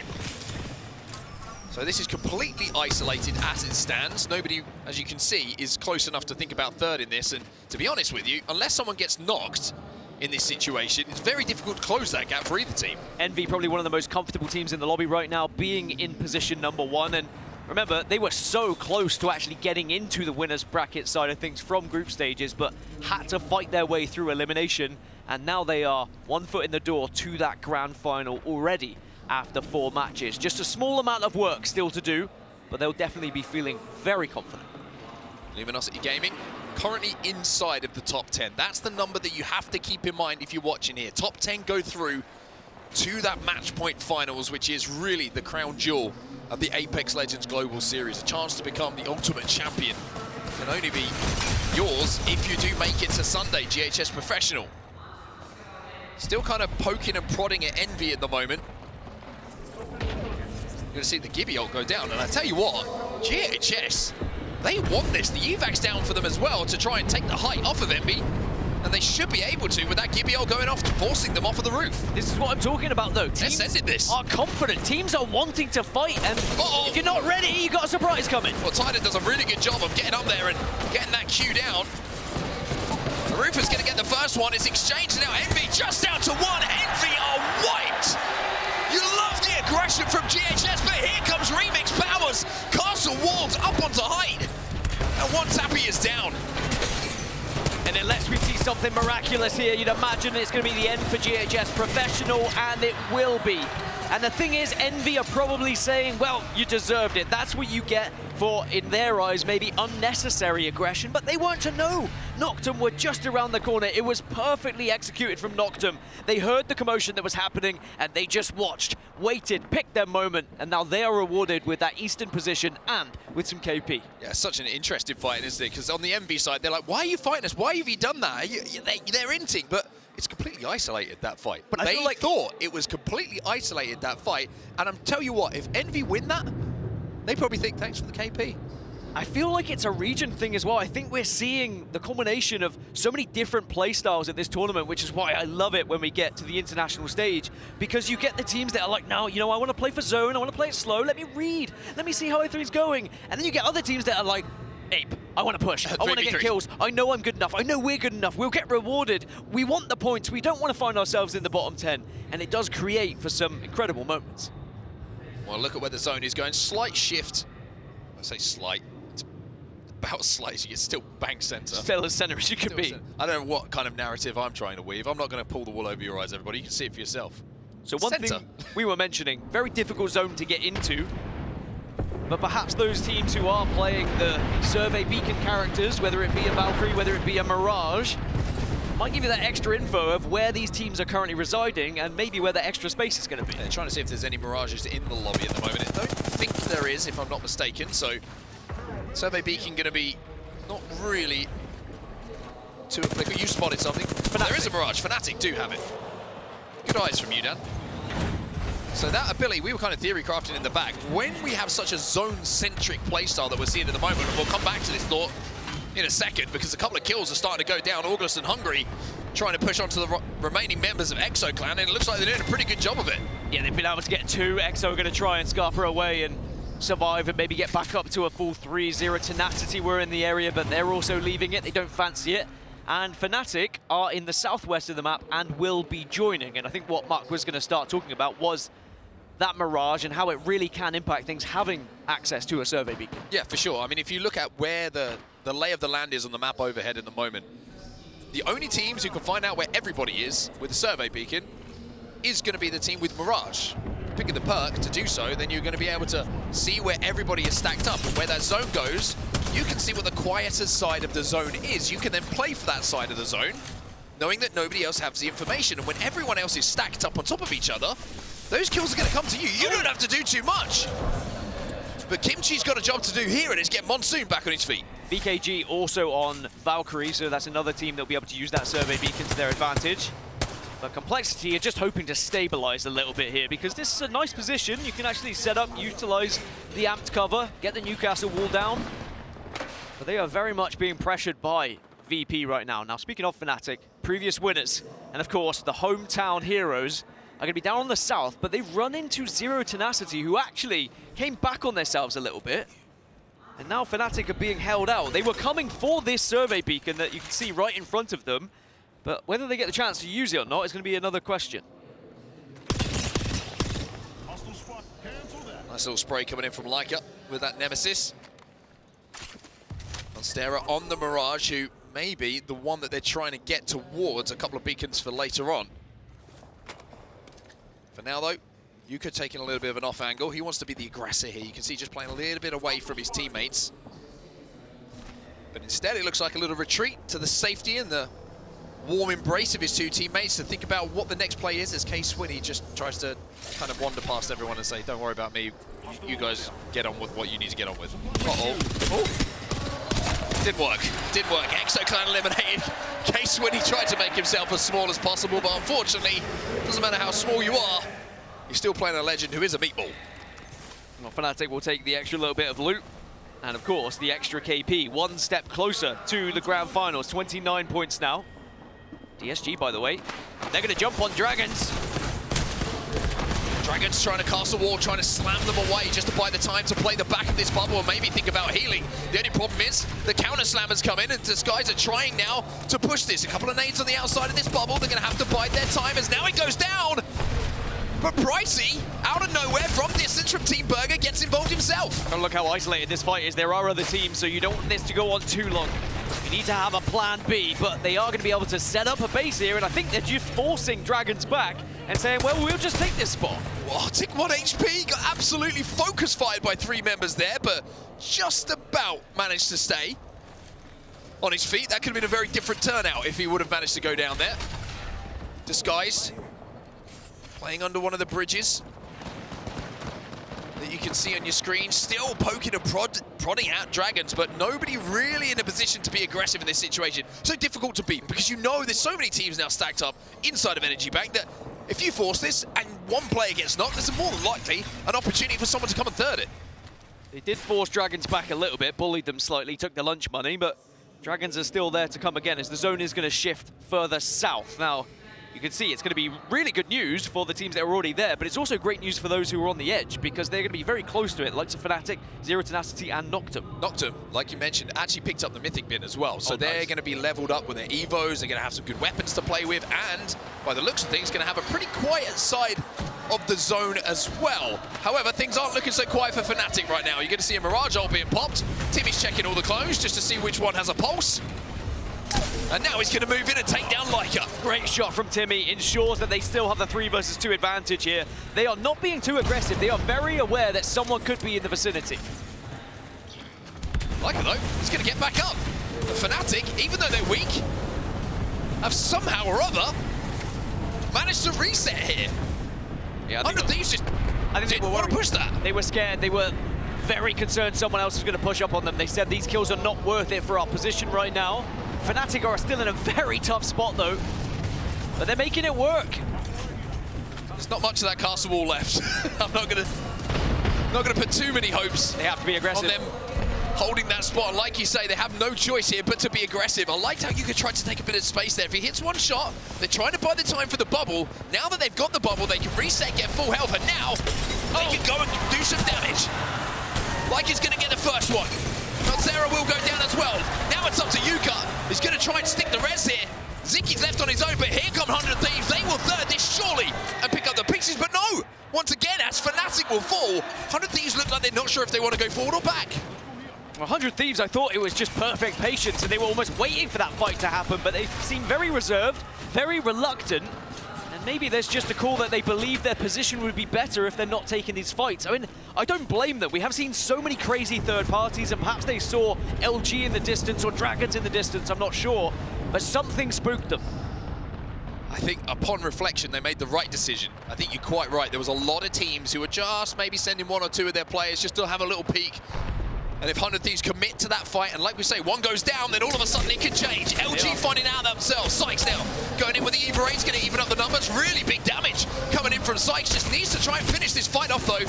So this is completely isolated as it stands. Nobody, as you can see, is close enough to think about third in this. And to be honest with you, unless someone gets knocked in this situation, it's very difficult to close that gap for either team. Envy probably one of the most comfortable teams in the lobby right now, being in position #1. And remember, they were so close to actually getting into the winners bracket side of things from group stages, but had to fight their way through elimination. And now they are 1 foot in the door to that grand final already after 4 matches. Just a small amount of work still to do, but they'll definitely be feeling very confident. Luminosity Gaming currently inside of the top 10. That's the number that you have to keep in mind if you're watching here. Top 10 go through to that match point finals, which is really the crown jewel of the Apex Legends Global Series. A chance to become the ultimate champion can only be yours if you do make it to Sunday, GHS Professional. Still kind of poking and prodding at Envy at the moment. You're going to see the Gibby ult go down, and I tell you what, GHS, they want this. The evac's down for them as well to try and take the height off of Envy, and they should be able to with that Gibby ult going off, forcing them off of the roof. This is what I'm talking about, though. Teams this. are confident. Teams are wanting to fight, and if you're not ready, you got a surprise coming. Well, Tyden does a really good job of getting up there and getting that Q down. The roof is going to get the first one. It's exchanged now. Envy just down to 1. Envy are wiped. You love the aggression from GHS, but here comes Remix Powers. Castle Walls up onto height. And one Tappy is down. And unless we see something miraculous here, you'd imagine it's going to be the end for GHS Professional, and it will be. And the thing is, Envy are probably saying, well, you deserved it. That's what you get for, in their eyes, maybe unnecessary aggression, but they weren't to know. Noctum were just around the corner. It was perfectly executed from Noctum. They heard the commotion that was happening, and they just watched, waited, picked their moment, and now they are rewarded with that eastern position and with some KP. Yeah, such an interesting fight, isn't it? Because on the Envy side, they're like, why are you fighting us? Why have you done that? They're inting, but it's completely isolated, that fight. But they thought it was completely isolated, that fight. And I'm tell you what, if Envy win that, they probably think, thanks for the KP. I feel like it's a region thing as well. I think we're seeing the combination of so many different play styles at this tournament, which is why I love it when we get to the international stage, because you get the teams that are like, no, you know, I want to play for zone, I want to play it slow, let me read, let me see how A3's going. And then you get other teams that are like, Ape, I want to push, I want to get kills, I know I'm good enough, I know we're good enough, we'll get rewarded, we want the points, we don't want to find ourselves in the bottom 10. And it does create for some incredible moments. Well, look at where the zone is going. Slight shift. I say slight. It's about slight. It's still bank center. Still as center as you can be. I don't know what kind of narrative I'm trying to weave. I'm not going to pull the wool over your eyes, everybody. You can see it for yourself. So one thing we were mentioning, very difficult zone to get into, but perhaps those teams who are playing the Survey Beacon characters, whether it be a Valkyrie, whether it be a Mirage, might give you that extra info of where these teams are currently residing and maybe where the extra space is going to be. They're trying to see if there's any Mirages in the lobby at the moment. I don't think there is, if I'm not mistaken. So Survey Beacon going to be not really too applicable. You spotted something. There is a Mirage. Fnatic do have it. Good eyes from you, Dan. So that ability, we were kind of theory crafting in the back. When we have such a zone-centric playstyle that we're seeing at the moment, and we'll come back to this thought in a second, because a couple of kills are starting to go down. August and Hungary trying to push onto the remaining members of EXO Clan, and it looks like they're doing a pretty good job of it. Yeah, they've been able to get 2. EXO are going to try and scarper away and survive and maybe get back up to a full 3-0. Tenacity were in the area, but they're also leaving it. They don't fancy it. And Fnatic are in the southwest of the map and will be joining. And I think what Mark was going to start talking about was that Mirage and how it really can impact things having access to a survey beacon. Yeah, for sure. I mean, if you look at where the lay of the land is on the map overhead at the moment, the only teams who can find out where everybody is with the survey beacon is going to be the team with Mirage. Picking the perk to do so, then you're going to be able to see where everybody is stacked up, and where that zone goes, you can see what the quieter side of the zone is. You can then play for that side of the zone, knowing that nobody else has the information, and when everyone else is stacked up on top of each other, those kills are going to come to you. You don't have to do too much. But Kimchi's got a job to do here, and it's get Monsoon back on his feet. BKG also on Valkyrie, so that's another team that'll be able to use that survey beacon to their advantage. But Complexity are just hoping to stabilize a little bit here, because this is a nice position. You can actually set up, utilize the amped cover, get the Newcastle wall down. But they are very much being pressured by VP right now. Now, speaking of Fnatic, previous winners, and of course, the hometown heroes are going to be down on the south, but they've run into Zero Tenacity, who actually came back on themselves a little bit. And now Fnatic are being held out. They were coming for this survey beacon that you can see right in front of them, but whether they get the chance to use it or not is going to be another question. Nice little spray coming in from Leica with that Nemesis. Monstera on the Mirage, who may be the one that they're trying to get towards a couple of beacons for later on. For now, though, Yuka taking a little bit of an off angle. He wants to be the aggressor here. You can see just playing a little bit away from his teammates. But instead, it looks like a little retreat to the safety and the warm embrace of his two teammates to think about what the next play is, as K-Swinny just tries to kind of wander past everyone and say, don't worry about me. You guys get on with what you need to get on with. Uh-oh. Oh. Didn't work. Didn't work. Exoclan eliminated. K-Swinny tried to make himself as small as possible, but unfortunately, doesn't matter how small you are, you're still playing a legend who is a meatball. Well, Fnatic will take the extra little bit of loot. And of course, the extra KP, one step closer to the grand finals. 29 points now. DSG, by the way, they're going to jump on Dragons. Dragons trying to cast a wall, trying to slam them away just to buy the time to play the back of this bubble and maybe think about healing. The only problem is the counter slammers come in and Disguise are trying now to push this. A couple of nades on the outside of this bubble. They're going to have to bide their time as now it goes down. But Pricey, out of nowhere, from distance from Team Burger, gets involved himself. And look how isolated this fight is. There are other teams, so you don't want this to go on too long. You need to have a plan B, but they are going to be able to set up a base here, and I think they're just forcing Dragons back and saying, well, we'll just take this spot. Oh, Tick 1 HP got absolutely focus fired by 3 members there, but just about managed to stay on his feet. That could have been a very different turnout if he would have managed to go down there. Disguised, playing under one of the bridges that you can see on your screen, still poking and prodding at Dragons, but nobody really in a position to be aggressive in this situation. So difficult to beat, because you know there's so many teams now stacked up inside of Energy Bank that if you force this and one player gets knocked, there's more than likely an opportunity for someone to come and third it. They did force Dragons back a little bit, bullied them slightly, took the lunch money, but Dragons are still there to come again as the zone is going to shift further south. Now, you can see it's going to be really good news for the teams that are already there, but it's also great news for those who are on the edge, because they're going to be very close to it, like Fnatic, Zero Tenacity, and Noctum. Noctum, like you mentioned, actually picked up the Mythic bin as well, so they're going to be leveled up with their Evos, they're going to have some good weapons to play with, and by the looks of things, going to have a pretty quiet side of the zone as well. However, things aren't looking so quiet for Fnatic right now. You're going to see a Mirage ult being popped. Timmy's checking all the clones just to see which one has a pulse. And now he's going to move in and take down Leica. Great shot from Timmy, ensures that they still have the 3 versus 2 advantage here. They are not being too aggressive. They are very aware that someone could be in the vicinity. Leica, though, he's going to get back up. The Fnatic, even though they're weak, have somehow or other managed to reset here. Yeah, I think these just didn't want to push that. They were scared. They were very concerned someone else was going to push up on them. They said these kills are not worth it for our position right now. Fnatic are still in a very tough spot though, but they're making it work. There's not much of that castle wall left. I'm not gonna put too many hopes. They have to be aggressive on them holding that spot. Like you say, they have no choice here but to be aggressive. I liked how Yuka tried to take a bit of space there. If he hits one shot, they're trying to buy the time for the bubble. Now that they've got the bubble, they can reset, get full health, and now they can go and do some damage. Like he's gonna get the first one. Monstera will go down as well. Now it's up to Yuka. He's going to try and stick the res here. Zinky's left on his own, but here come 100 Thieves. They will third this surely and pick up the pixies, but no! Once again, as Fnatic will fall, 100 Thieves look like they're not sure if they want to go forward or back. 100 Thieves, I thought it was just perfect patience, and they were almost waiting for that fight to happen, but they seem very reserved, very reluctant. And maybe there's just a call that they believe their position would be better if they're not taking these fights. I mean, I don't blame them. We have seen so many crazy third parties, and perhaps they saw LG in the distance or Dragons in the distance, I'm not sure. But something spooked them. I think upon reflection, they made the right decision. I think you're quite right. There was a lot of teams who were just maybe sending 1 or 2 of their players just to have a little peek. And if 100 Thieves commit to that fight, and like we say, one goes down, then all of a sudden it can change. LG finding out themselves. Sykes now going in with the Eva Raid's going to even up the numbers. Really big damage coming in from Sykes. Just needs to try and finish this fight off, though.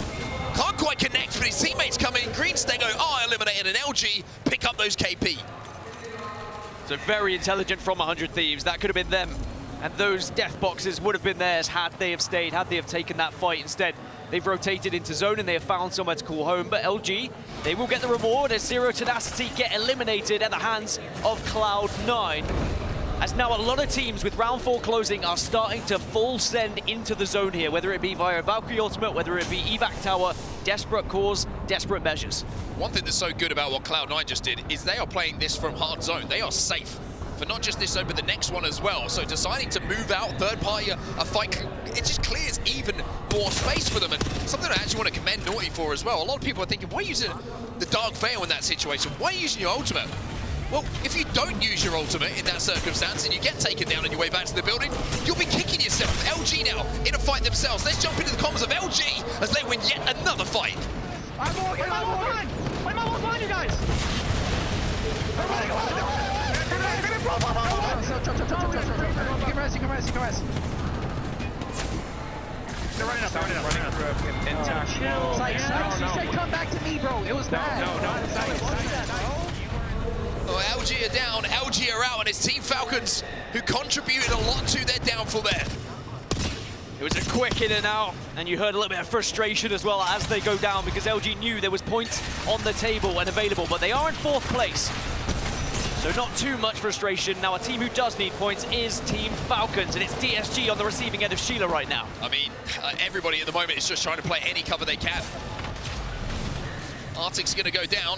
Can't quite connect, but his teammates come in. Green Stego are eliminated, and LG pick up those KP. So very intelligent from 100 Thieves. That could have been them. And those death boxes would have been theirs had they have stayed, had they have taken that fight. Instead, they've rotated into zone and they have found somewhere to call home. But LG, they will get the reward as Zero Tenacity get eliminated at the hands of Cloud9. As now a lot of teams with round 4 closing are starting to full send into the zone here, whether it be via Valkyrie Ultimate, whether it be evac tower, desperate cause, desperate measures. One thing that's so good about what Cloud9 just did is they are playing this from hard zone. They are safe for not just this zone, but the next one as well. So deciding to move out, third party, a fight, it just clears even more space for them. And something I actually want to commend Naughty for as well. A lot of people are thinking, why are you using the Dark Veil in that situation? Why are you using your ultimate? Well, if you don't use your ultimate in that circumstance and you get taken down on your way back to the building, you'll be kicking yourself. LG now in a fight themselves. Let's jump into the comms of LG as they win yet another fight. I'm on you guys! You can rest. They're running up. She said come back to me, bro. It was bad. Oh, LG are down, LG are out, and it's Team Falcons who contributed a lot to their downfall there. It was a quick in and out, and you heard a little bit of frustration as well as they go down because LG knew there was points on the table and available, but they are in 4th place. So not too much frustration. Now a team who does need points is Team Falcons, and it's DSG on the receiving end of Sheila right now. I mean, everybody at the moment is just trying to play any cover they can. Arctic's going to go down.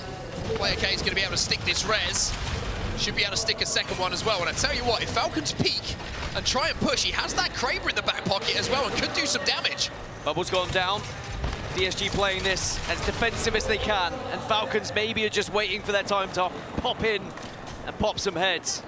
Player K is going to be able to stick this res. Should be able to stick a second one as well. And I tell you what, if Falcons peek and try and push, he has that Kraber in the back pocket as well and could do some damage. Bubble's gone down. DSG playing this as defensive as they can, and Falcons maybe are just waiting for their time to pop in and pop some heads.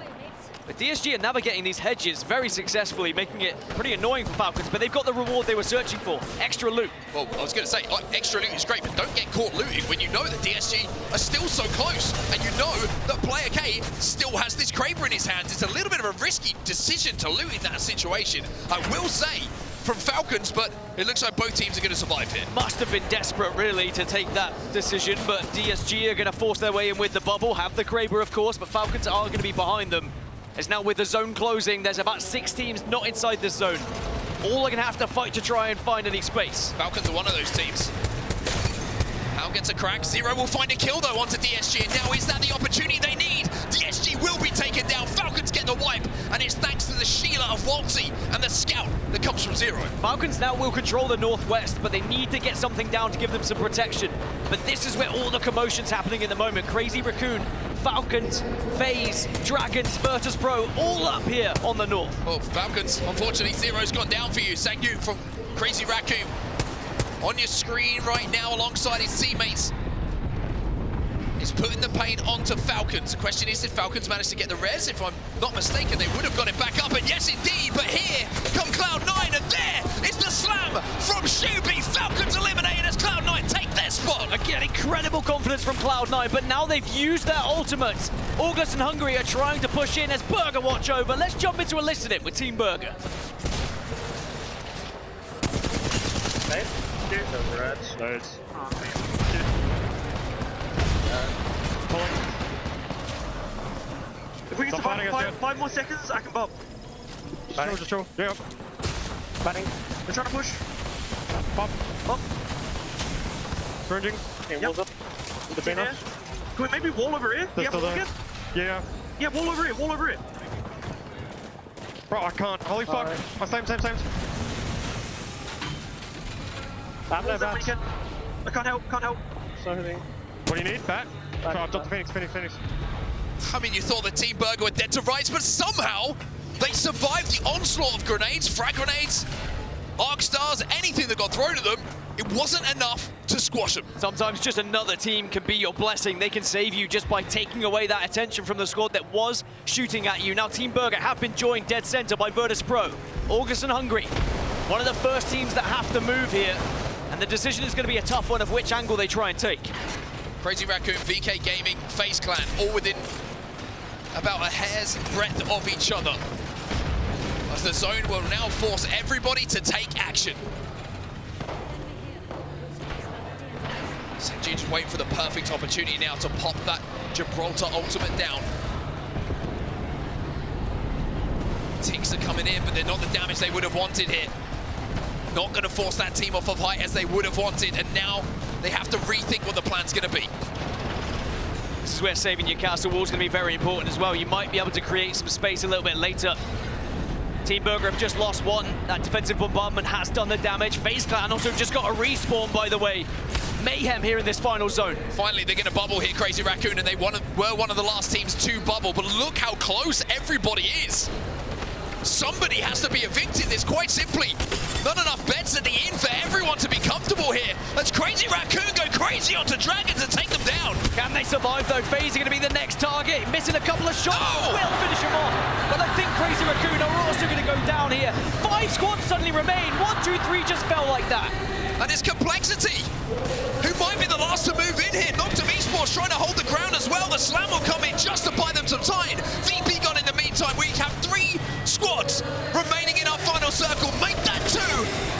But DSG are navigating these hedges very successfully, making it pretty annoying for Falcons, but they've got the reward they were searching for, extra loot. Well, I was going to say, extra loot is great, but don't get caught looting when you know that DSG are still so close, and you know that Player K still has this Kraber in his hands. It's a little bit of a risky decision to loot in that situation, I will say, from Falcons, but it looks like both teams are going to survive here. Must have been desperate, really, to take that decision, but DSG are going to force their way in with the bubble, have the Kraber, of course, but Falcons are going to be behind them. As now with the zone closing, there's about 6 teams not inside this zone. All are going to have to fight to try and find any space. Falcons are one of those teams. Al gets a crack. Zero will find a kill, though, onto DSG. And now is that the opportunity they need? DSG will be taken down. Falcons get the wipe. And it's thanks to the Sheila of Waltzy and the scout that comes from Zero. Falcons now will control the northwest, but they need to get something down to give them some protection. But this is where all the commotion's happening at the moment. Crazy Raccoon, Falcons, FaZe, Dragons, Virtus Pro, all up here on the north. Well, Falcons, unfortunately, Zero's gone down for you. Thank you from Crazy Raccoon. On your screen right now alongside his teammates. He's putting the pain onto Falcons. The question is, did Falcons manage to get the res? If I'm not mistaken, they would have got it back up, and yes indeed, but here come Cloud9, and there is the slam from Shuby. Falcons eliminated as Cloud9 take their spot. Again, incredible confidence from Cloud9, but now they've used their ultimates. ALGS and Hungary are trying to push in as Burger watch over. Let's jump into Elicit It with Team Burger. Loads. If we can survive 5 more seconds, I can bump. Just chill. Yeah. Batting. They're trying to push. Bump. Bump. Ranging. Walls up. The banner. Can we maybe wall over here? They're still there. Yeah. Yeah, wall over here, wall over here. Bro, I can't. Holy fuck. Same. I can't help. Something. What do you need? Bat? I've dropped the Phoenix. I mean, you thought the Team Burger were dead to rights, but somehow they survived the onslaught of grenades, frag grenades, arc stars, anything that got thrown at them. It wasn't enough to squash them. Sometimes just another team can be your blessing. They can save you just by taking away that attention from the squad that was shooting at you. Now Team Burger have been joined dead center by Virtus Pro, ALGS and Hungary. One of the first teams that have to move here, and the decision is going to be a tough one of which angle they try and take. Crazy Raccoon, VK Gaming, FaZe Clan, all within about a hair's breadth of each other. As the zone will now force everybody to take action. St. Jude's waiting for the perfect opportunity now to pop that Gibraltar ultimate down. Tinks are coming in, but they're not the damage they would have wanted here. Not going to force that team off of height as they would have wanted, and now they have to rethink what the plan's going to be. This is where saving your castle wall is going to be very important as well. You might be able to create some space a little bit later. Team Burger have just lost one. That defensive bombardment has done the damage. FaZe Clan also just got a respawn, by the way. Mayhem here in this final zone. Finally, they're going to bubble here, Crazy Raccoon, and they were one of the last teams to bubble, but look how close everybody is. Somebody has to be evicted this, quite simply. Not enough beds at the inn for everyone to be comfortable here. Let's Crazy Raccoon go crazy onto Dragons and take them down. Can they survive though? FaZe are going to be the next target. Missing a couple of shots. Oh! Will finish him off. But I think Crazy Raccoon are also going to go down here. 5 squads suddenly remain. 1, 2, 3 just fell like that. And it's Complexity, who might be the last to move in here. Noctum Esports trying to hold the ground as well. The slam will come in just to buy them some time. VP gone in the meantime. We have 3 squads remaining in our final circle. Make that 2,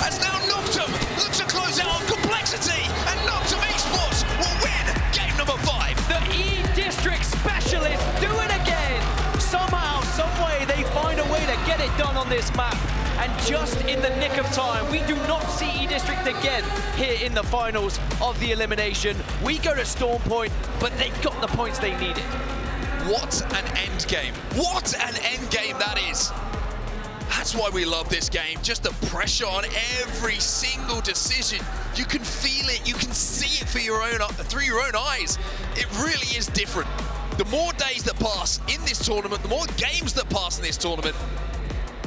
as now Noctum looks to close out on Complexity, and Noctum Esports will win game number 5. The E-District specialists do it again. Somehow, some way, they find a way to get it done on this map. And just in the nick of time, we do not see E-District again here in the finals of the elimination. We go to Storm Point, but they've got the points they needed. What an end game. What an end game that is. That's why we love this game. Just the pressure on every single decision. You can feel it, you can see it through your own eyes. It really is different. The more days that pass in this tournament, the more games that pass in this tournament,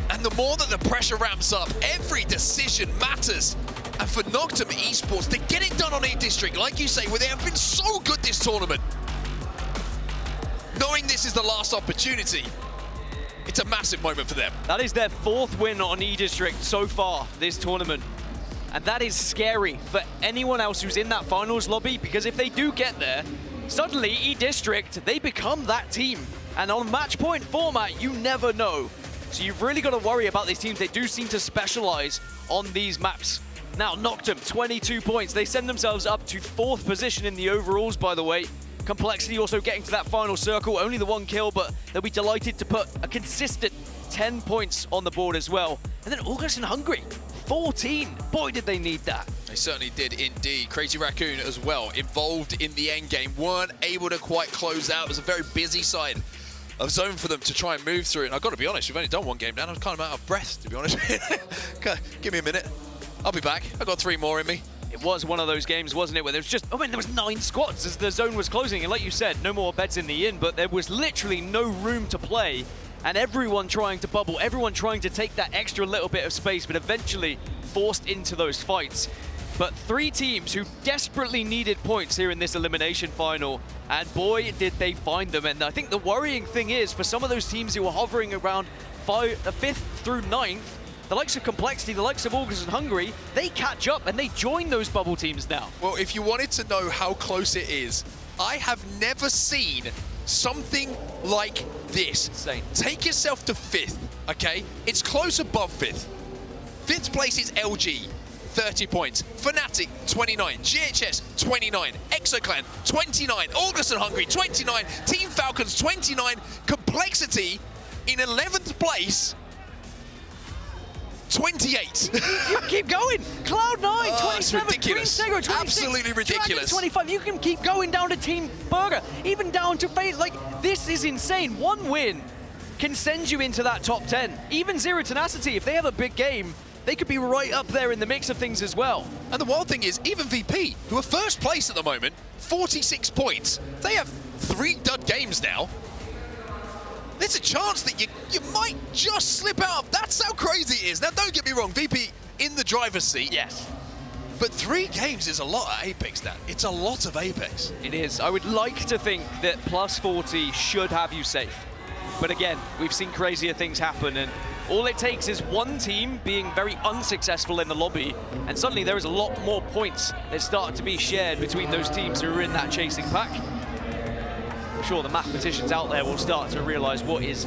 and the more that the pressure ramps up, every decision matters. And for Noctum Esports to get it done on E-District, like you say, where they have been so good this tournament, knowing this is the last opportunity, it's a massive moment for them. That is their 4th win on E-District so far this tournament. And that is scary for anyone else who's in that finals lobby, because if they do get there, suddenly E-District, they become that team. And on match point format, you never know. So you've really got to worry about these teams. They do seem to specialize on these maps. Now, Noctum, 22 points. They send themselves up to 4th position in the overalls, by the way. Complexity also getting to that final circle. Only the 1 kill, but they'll be delighted to put a consistent 10 points on the board as well. And then ALGS and Hungry, 14. Boy, did they need that. They certainly did indeed. Crazy Raccoon as well, involved in the end game. Weren't able to quite close out. It was a very busy side of zone for them to try and move through it. And I've got to be honest, we've only done 1 game now. I'm kind of out of breath, to be honest. Give me a minute. I'll be back. I've got 3 more in me. It was one of those games, wasn't it, where there was just, there was 9 squads as the zone was closing. And like you said, no more beds in the inn, but there was literally no room to play. And everyone trying to bubble, everyone trying to take that extra little bit of space, but eventually forced into those fights. But 3 teams who desperately needed points here in this elimination final, and boy, did they find them. And I think the worrying thing is, for some of those teams who were hovering around 5th through 9th, the likes of Complexity, the likes of ALGS and Hungry, they catch up and they join those bubble teams now. Well, if you wanted to know how close it is, I have never seen something like this. Insane. Take yourself to 5th, okay? It's close above 5th. 5th place is LG, 30 points. Fnatic, 29. GHS, 29. Exoclan, 29. ALGS and Hungry, 29. Team Falcons, 29. Complexity in 11th place, 28. You can keep going. Cloud9, 27. Ridiculous. Green Sego, 26. Absolutely ridiculous. Dragon, 25. You can keep going down to Team Burger, even down to FaZe. Like, this is insane. 1 win can send you into that top 10. Even Zero Tenacity, if they have a big game, they could be right up there in the mix of things as well. And the wild thing is, even VP, who are 1st place at the moment, 46 points. They have 3 dud games now. There's a chance that you might just slip out. That's how crazy it is. Now, don't get me wrong, VP in the driver's seat. Yes. But 3 games is a lot of Apex, Dan. It's a lot of Apex. It is. I would like to think that plus 40 should have you safe. But again, we've seen crazier things happen, and all it takes is one team being very unsuccessful in the lobby, and suddenly there is a lot more points that start to be shared between those teams who are in that chasing pack. I'm sure the mathematicians out there will start to realize what is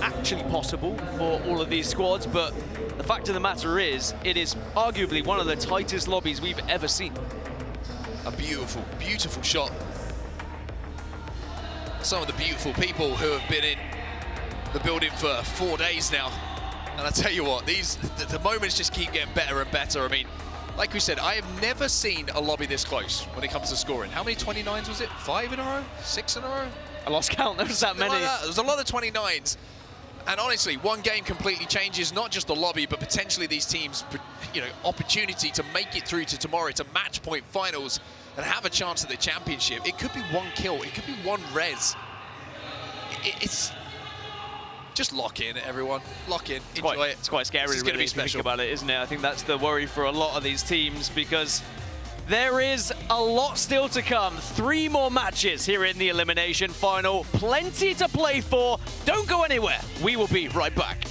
actually possible for all of these squads, but the fact of the matter is, it is arguably one of the tightest lobbies we've ever seen. A beautiful, beautiful shot. Some of the beautiful people who have been in the building for 4 days now. And I tell you what, the moments just keep getting better and better. I mean, like we said, I have never seen a lobby this close when it comes to scoring. How many 29s was it? 5 in a row? 6 in a row? I lost count, there was that many. Like that. There was a lot of 29s. And honestly, one game completely changes not just the lobby, but potentially these teams, you know, opportunity to make it through to tomorrow, to match point finals and have a chance at the championship. It could be one kill, it could be one res. It's just lock in, everyone. Lock in, enjoy it. It's quite scary, really, if you think about it, isn't it? I think that's the worry for a lot of these teams, because there is a lot still to come. 3 more matches here in the elimination final. Plenty to play for. Don't go anywhere. We will be right back.